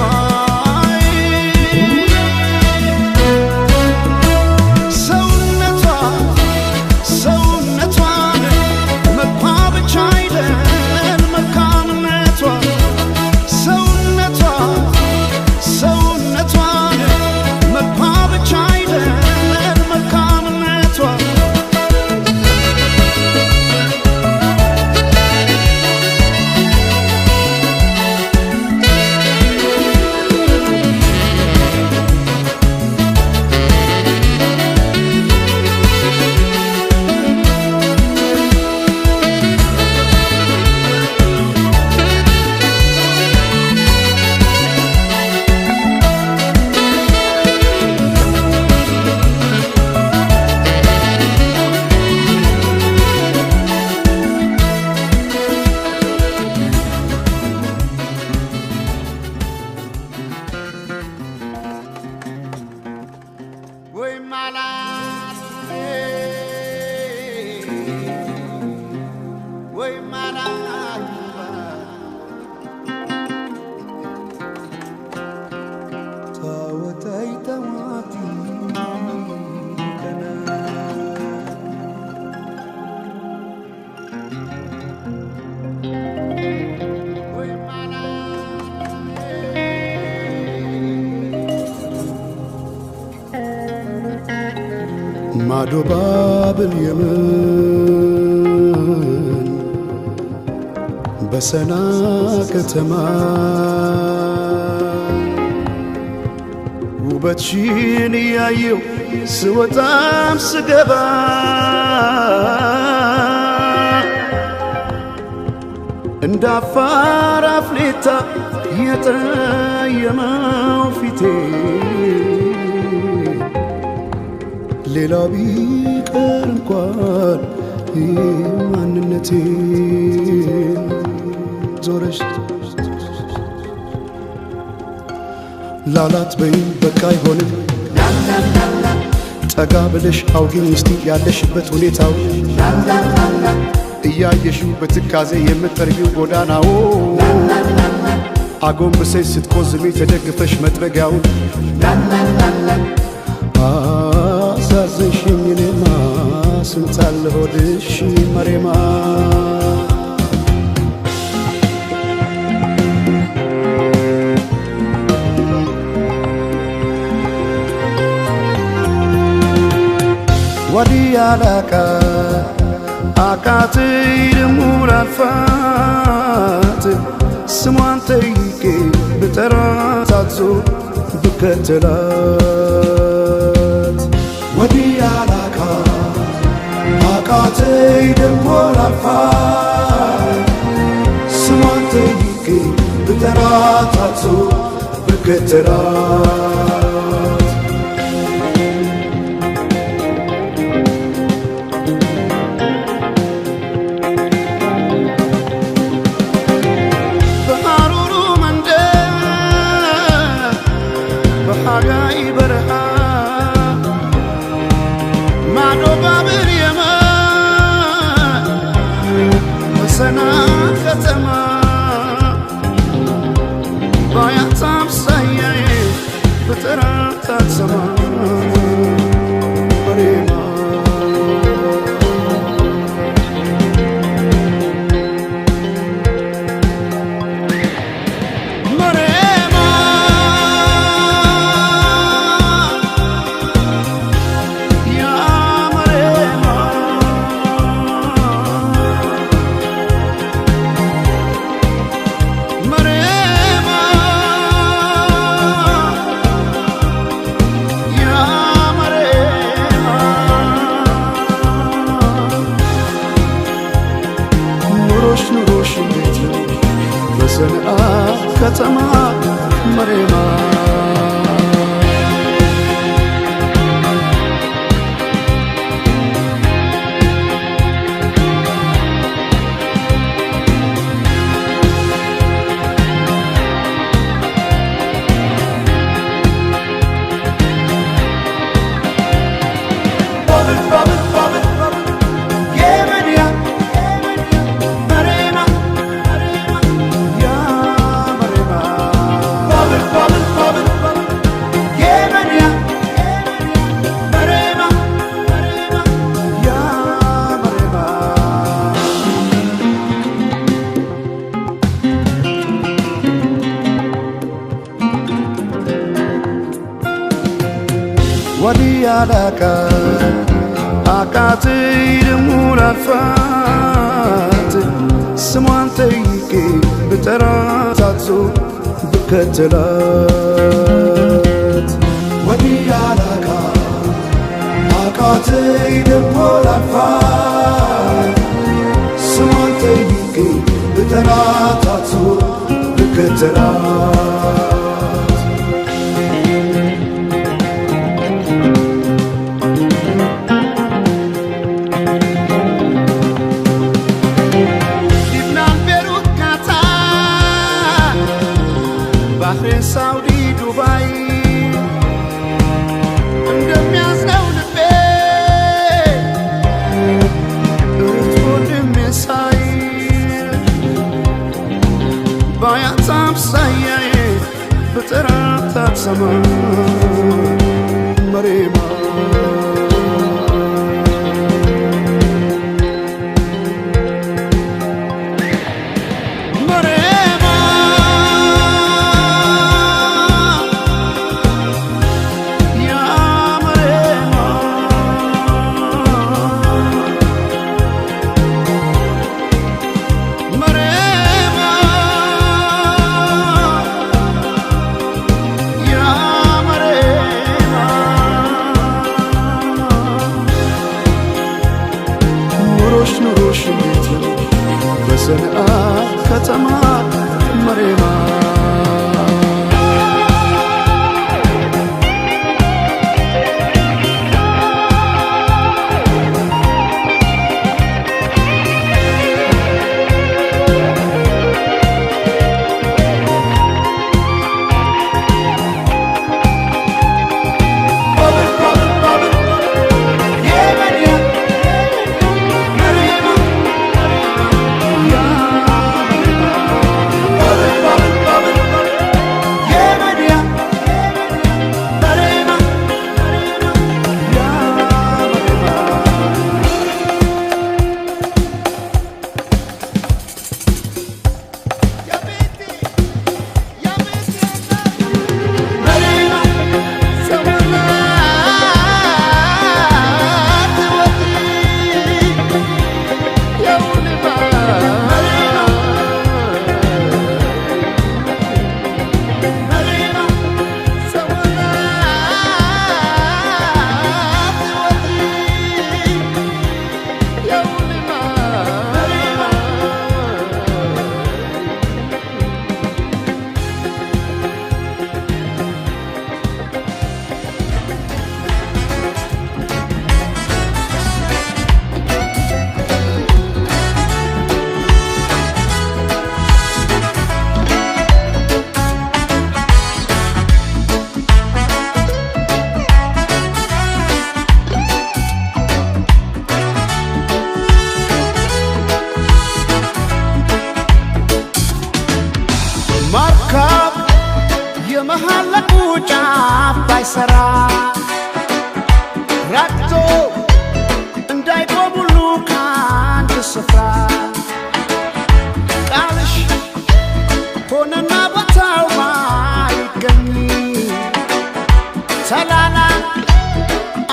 ማዶ ባብል የመን በሰና ከተማ ውበትሽን እያየው ስወጣም ስገባ እንደ አፋር አፍሌታ የጠየመው ፊቴ ሌላ ቢቀር እንኳን ማንነቴ ዞረሽ ላላት በይ በቃ አይሆንም ጠጋ ብለሽ አውጊኝ እስቲ ያለሽበት ሁኔታው እያየሽው በትካዜ የምትጠርጊው ጎዳናው አጎንብሰሽ ስትቆዝሚ ተደግፈሽ መጥረጊያውን አሳዘንሽኝ እኔማ ስንታለ ሆድሽ መሬማ ወዲያላካ አቃተይ ደሞ ላልፋት ስሟን ጠይቄ ብጠራት አዞ ብከተላት ወዲያላካ አቃተይ ደሞ ላልፋት ስሟን ጠይቄ ብጠራት አዞ ብከተላት ሰና ከተማ ባያታም ሳያይ በጠራት አትሰማ መሬማ ወዲያላካ አቃተይ ደሞ ላልፋት ስሟን ጠይቄ ብጠራት አትዞ ብከተላት ወዲያላካ አቃተይ ደሞ ላልፋት ስሟን ጠይቄ ብጠራት አትዞ ብከተላት ሳውዲ ዱባይ እንደሚያዝነው ልቤ እህት ወንድሜ ሳይ ባያት አምሳያዬ ብጠራት አትሰማ መሬማ ኑሮሽ እንዴት ነው በሰንዓ ከተማ መሬማ የመሃለቁ ጫፍ ባይሰራ ረግቶ እንዳይቆም ሁሉ ከአንድ ስፍራ ቃልሽ ሆነና ቦታው ባይገኝ ተላላ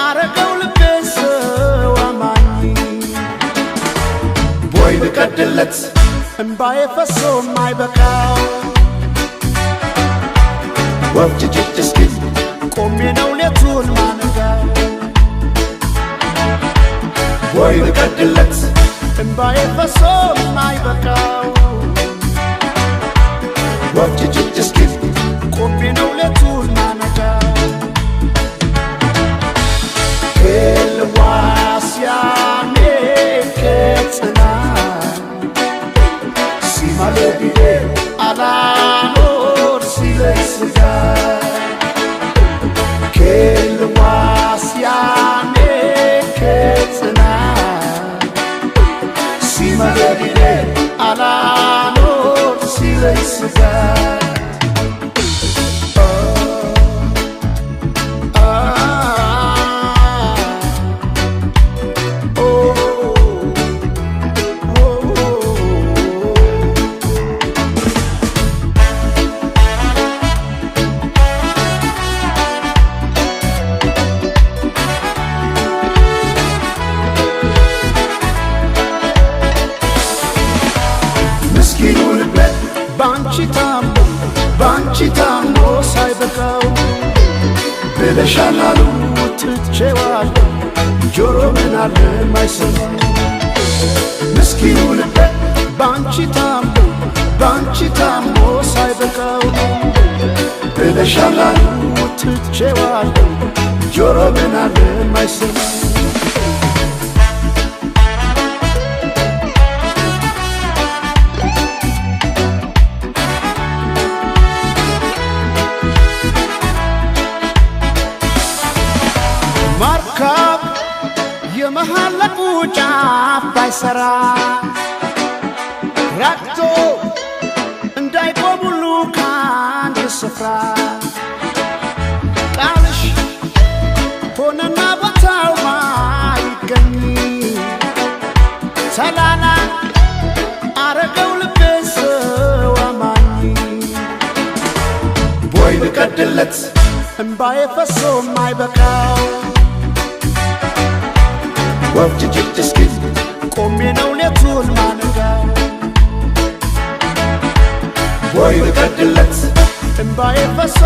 አረገው ልቤ ሰው አማኝ ቦይ ልቀድለት እምባዬ ፈሶ ማይበቃው ወፍጭጭጭ እስኪል ቆሜ ነው ሌቱን ማነጋው ወይ ልቀድለት እምባዬ ፈሶ ማይበቃው ወፍጭጭጭ እስኪል ቆሜ ነው ሌቱን ማነጋው ኤልዋስያኔ ከጽና ሲማለቢዴ አላኖር ሲለስጋ ኬልዋስያኔ ከጽና ሲማለቢዴ አላኖር ሲለስጋ ባንቺ ታሞ ሳይበቃው ብለሻል አሉ ትቼዋለሁ ጆሮ ምን አለ ማይሰማ ምስኪኑ ልቤ ባንቺ ታሞ ሳይበቃው ብለሻል አሉ ትቼዋለሁ ጆሮ ምን አለ ማይሰማ ማርካብ የመሃለቁ ጫፍ ባይሰራ ራቅቶ እንዳይቆም ሁሉ ከአንድ ስፍራ ቃልሽ ሆነና ቦታው ማይገኝ ሰላላ አረገው ልቤ ሰው አማኝ ቦይ ልቀድለት እምባዬ ፈሶ ማይበቃው ወፍጅጅት እስኪ ቆሜ ነው ሌቱን ማነጋው ቦይ ልቀድለት እምባዬ ፈሶ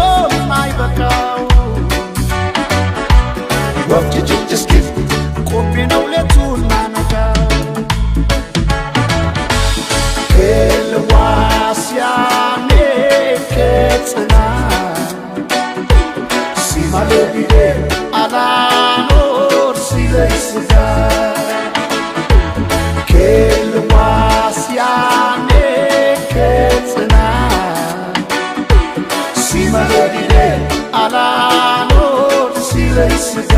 ማይበቃው ወፍጅጅት እስኪ ቆሜ ነው ሌቱን ማነጋው ክልዋስ ያኔ ከጽና ሲማለቢዴ አላኖር ሲለይ ስጋ ክልዋስ ያኔ ከጽና ሲማለቢዴ አላኖር ሲለይ ስጋ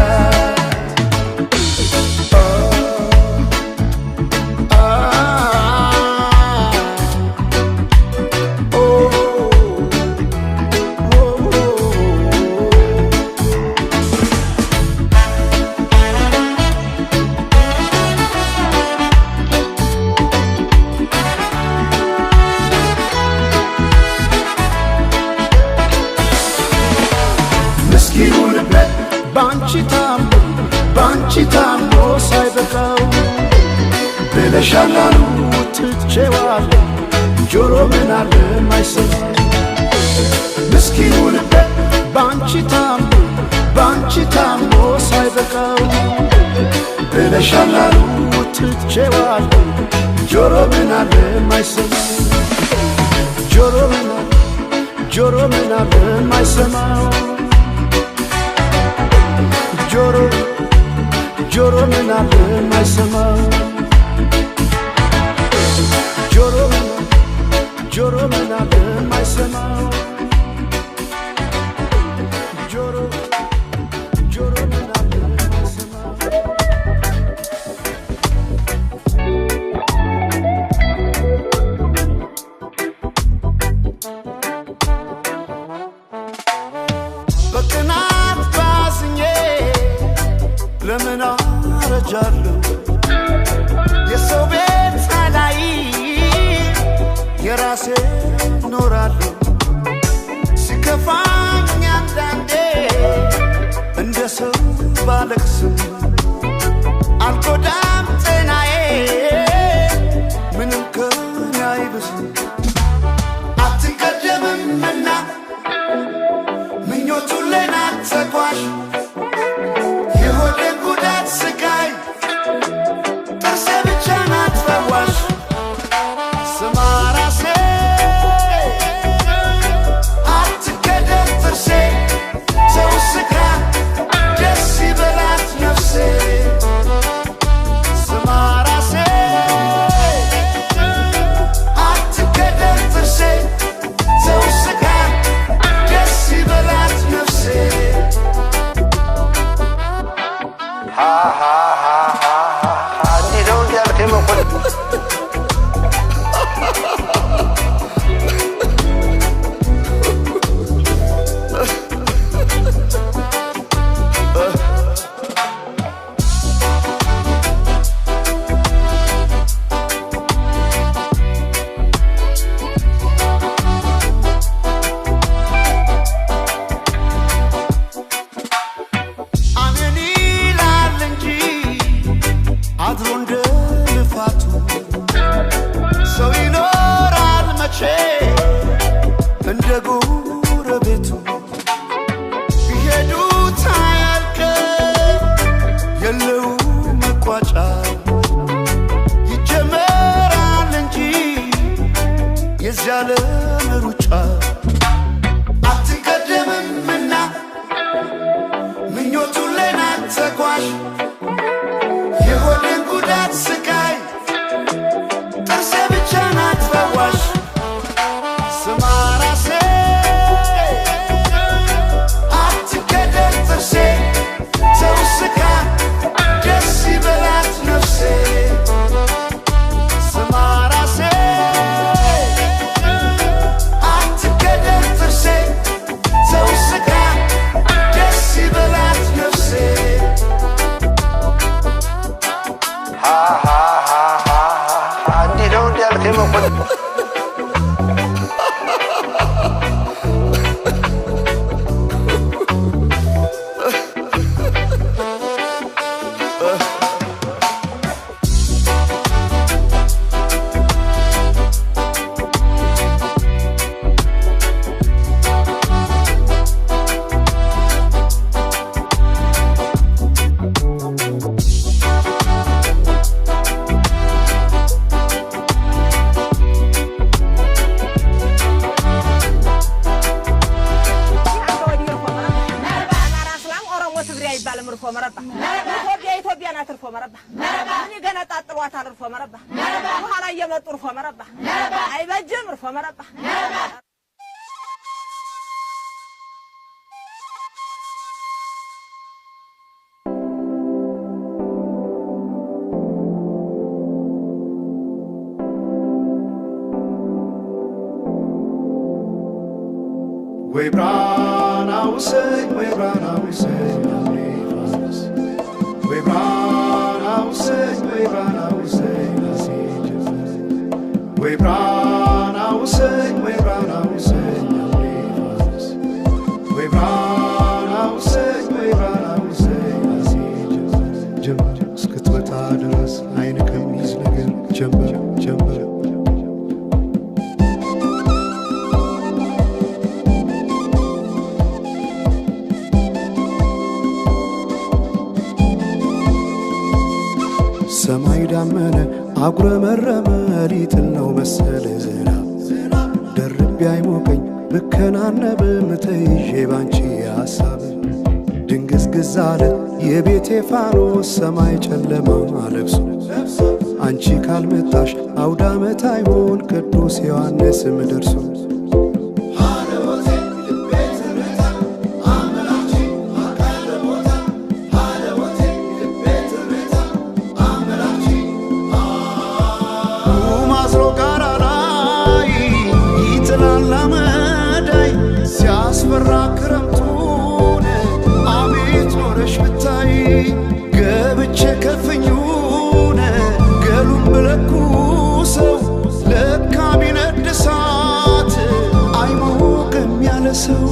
ባንቺ ታሞ ሳይበቃው ብለሻል አሉ ትቼዋለሁ ጆሮ ምን አለ ማይሰማ ምስኪኑ ልቤ ባንቺ ታሞ ሳይበቃው ብለሻል አሉ ትቼዋለሁ ጆሮ ምን አለ ማይሰማ ጆሮ ምን አለ ማይሰማው ጆሮ ምን አለ ማይሰማው ጆሮ ምን አለ ማይሰማው ጆሮ ምን አለ ማይሰማው በቅናት ባዝኜ ለምን አረጃለሁ የሰው ቤት ሳላይ የራሴ ኖራለሁ ሲከፋኝ አንዳንዴ እንደ ሰው ባለቅስም አልጎዳም ጤናዬ ምንም ከኔ አይብስም አትቀደምምና ምኞቱን ለናት ተጓዥ አትርፎ መረባ ኢትዮጵያን አትርፎ መረባ እኔ ገና ጣጥሏት አትርፎ መረባ በኋላ እየመጡ አትርፎ መረባ አይበጅም አትርፎ መረባ ወይ ብራናው ሰይ ወይ ብራናው ሰይ አብሪፋስ ወይ ብራናው ሰይ ወይ ብራናው ሰይ አሲጅ ወይ ብራናው ሰይ ወይ ብራናው ሰይ አብሪፋስ ወይ ብራናው ሰይ ወይ ብራናው ሰይ አሲጅ ጀምር እስክትመጣ ድረስ አይን ከሚይዝ ነገር ጀምር ጀምር ሰማይ ዳመነ አጉረመረመ ሊጥል ነው መሰለ ዝናብ ደርቤ አይሞቀኝ ብከናነብም ተይዤ ባንቺ ሐሳብ ድንግዝግዝ አለ የቤቴ ፋኖስ ሰማይ ጨለማ ለብሶ አንቺ ካልመጣሽ አውደ ዓመት አይሆን ቅዱስ ዮሐንስም ደርሶ ክረምቱን አቤት ኖረሽ ብታይ ገብቼ ከፍኙን ገሉን ብለኩሰው ለካ ቢነድ እሳት አይሞቅም ያለ ሰው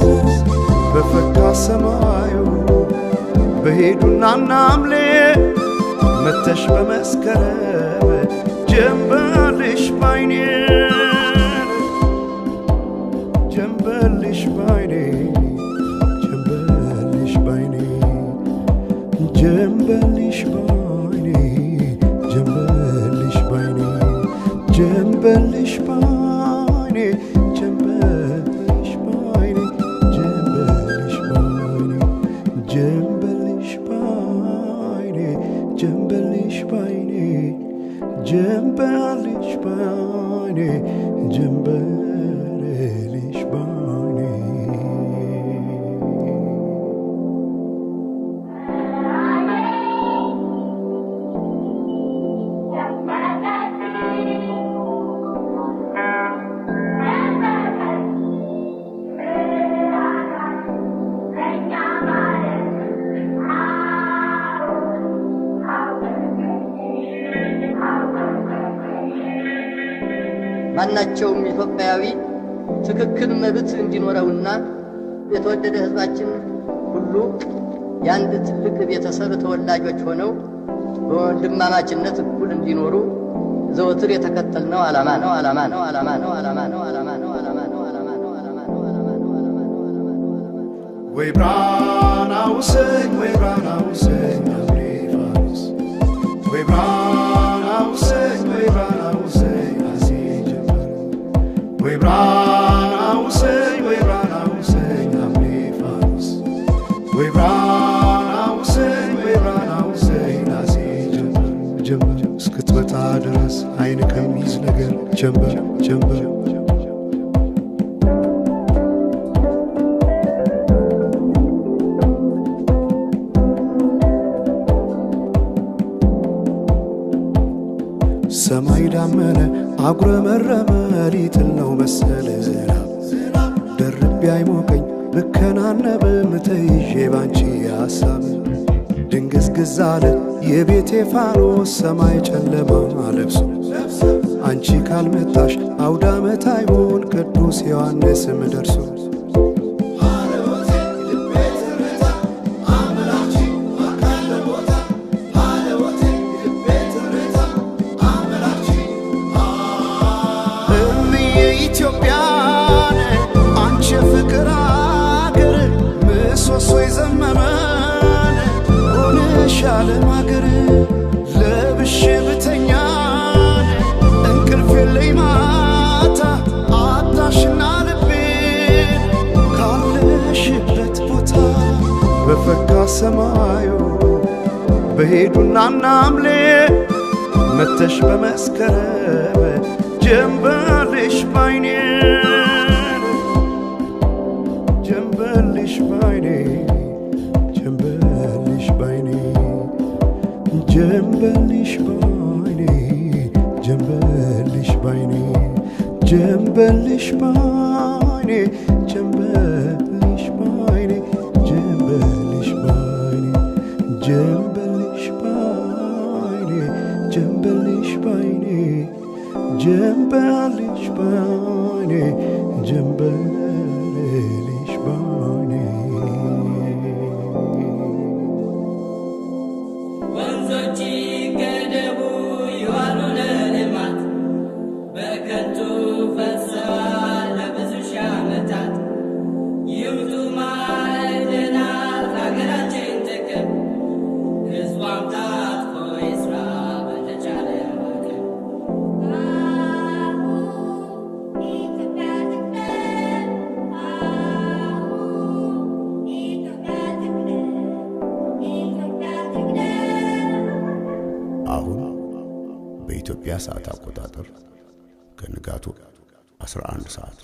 በፈካ ሰማዩ በሄዱና ናምሌ መተሽ በመስከረም ጀንበልሽ ባይኔ ጀንበልሽ ባይኔ ጀንበልሽ ባይኔ ጀንበልሽ ባይኔ ጀንበልሽ ባይኔ ጀንበልሽ ባይኔ ጀንበልሽ ባይኔ ጀንበልሽ ባይኔ ጀንበልሽ ባይኔ ጀንበልሽ ባይኔ ጀንበልሽ ባይኔ ጀንበልሽ ባይኔ ማናቸውም ኢትዮጵያዊ ትክክል መብት እንዲኖረውና የተወደደ ሕዝባችን ሁሉ የአንድ ትልቅ ቤተሰብ ተወላጆች ሆነው በወንድማማችነት እኩል እንዲኖሩ ዘወትር የተከተልነው ዓላማ ነው ዓላማ ነው ዓላማ ነው ዓላማ ነው ዓላማ ነው ዓላማ ነው ዓላማ ነው ዓላማ ነው ዓላማ ነው ዓላማ ነው ዓላማ ነው ዓላማ ነው ወይ ብራናው ሰይ ወይ ብራናው ሰይ አብሪፋስ ወይ ብራናው ሰይ ወይ ብራናው ሰይ ወይ ብራናው ሰይ ወይ ብራናው ሰይ አብሪፋስ ወይ ብራናው ሰይ ወይ ብራናው ሰይ ጀምር እስክትመጣ ድረስ አይን ከሚይዝ ነገር ጀምር ጀምር ሰማይ ዳመነ አጉረመረመ ሊጥል ነው መሰለ ዝናብ ደርቤ አይሞቀኝ ብከናነብም ተይዤ ባንቺ ሐሳብ ድንግዝግዝ አለ የቤቴ ፋኖስ ሰማይ ጨለማ ለብሶ አንቺ ካልመጣሽ አውደ ዓመት አይሆን ቅዱስ ዮሐንስም ደርሶ ኢትዮጵያን አንቺ ፍቅር አገር ምሰሶ የዘመመን ሆነሻል ማገር ለብሼ ብተኛን እንቅልፍ የለኝ ማታ አጣሽና ልቤን ካለሽበት ቦታ በፈካ ሰማዩ በሄዱና ናምሌ መተሽ በመስከረም ጀንበልሽ ባይኔ ጀንበልሽ ባይኔ ጀንበልሽ ባይኔ ጀንበልሽ ባይኔ ጀንበልሽ ባይኔ ጀንበልሽ ባይኔ ጀንበልሽ ባይኔ ጀንበልሽ ባይኔ ጀንበልሽ ባይኔ ጀንበልሽ ባይኔ ጀንበልሽ ባይኔ ጀንበልሽ ባይኔ ወንዞች ገደቡ ይዋሉ ለልማት በከንቱ ፈሰዋል ለብዙ ሺህ ዓመታት። ይምጡ ማዕድናት ለሀገራችን ጥቅም ሕዝቧም ታጥቆ ይስራ በተቻለ አቅም። አሁን በኢትዮጵያ ሰዓት አቆጣጠር ከንጋቱ 11 ሰዓት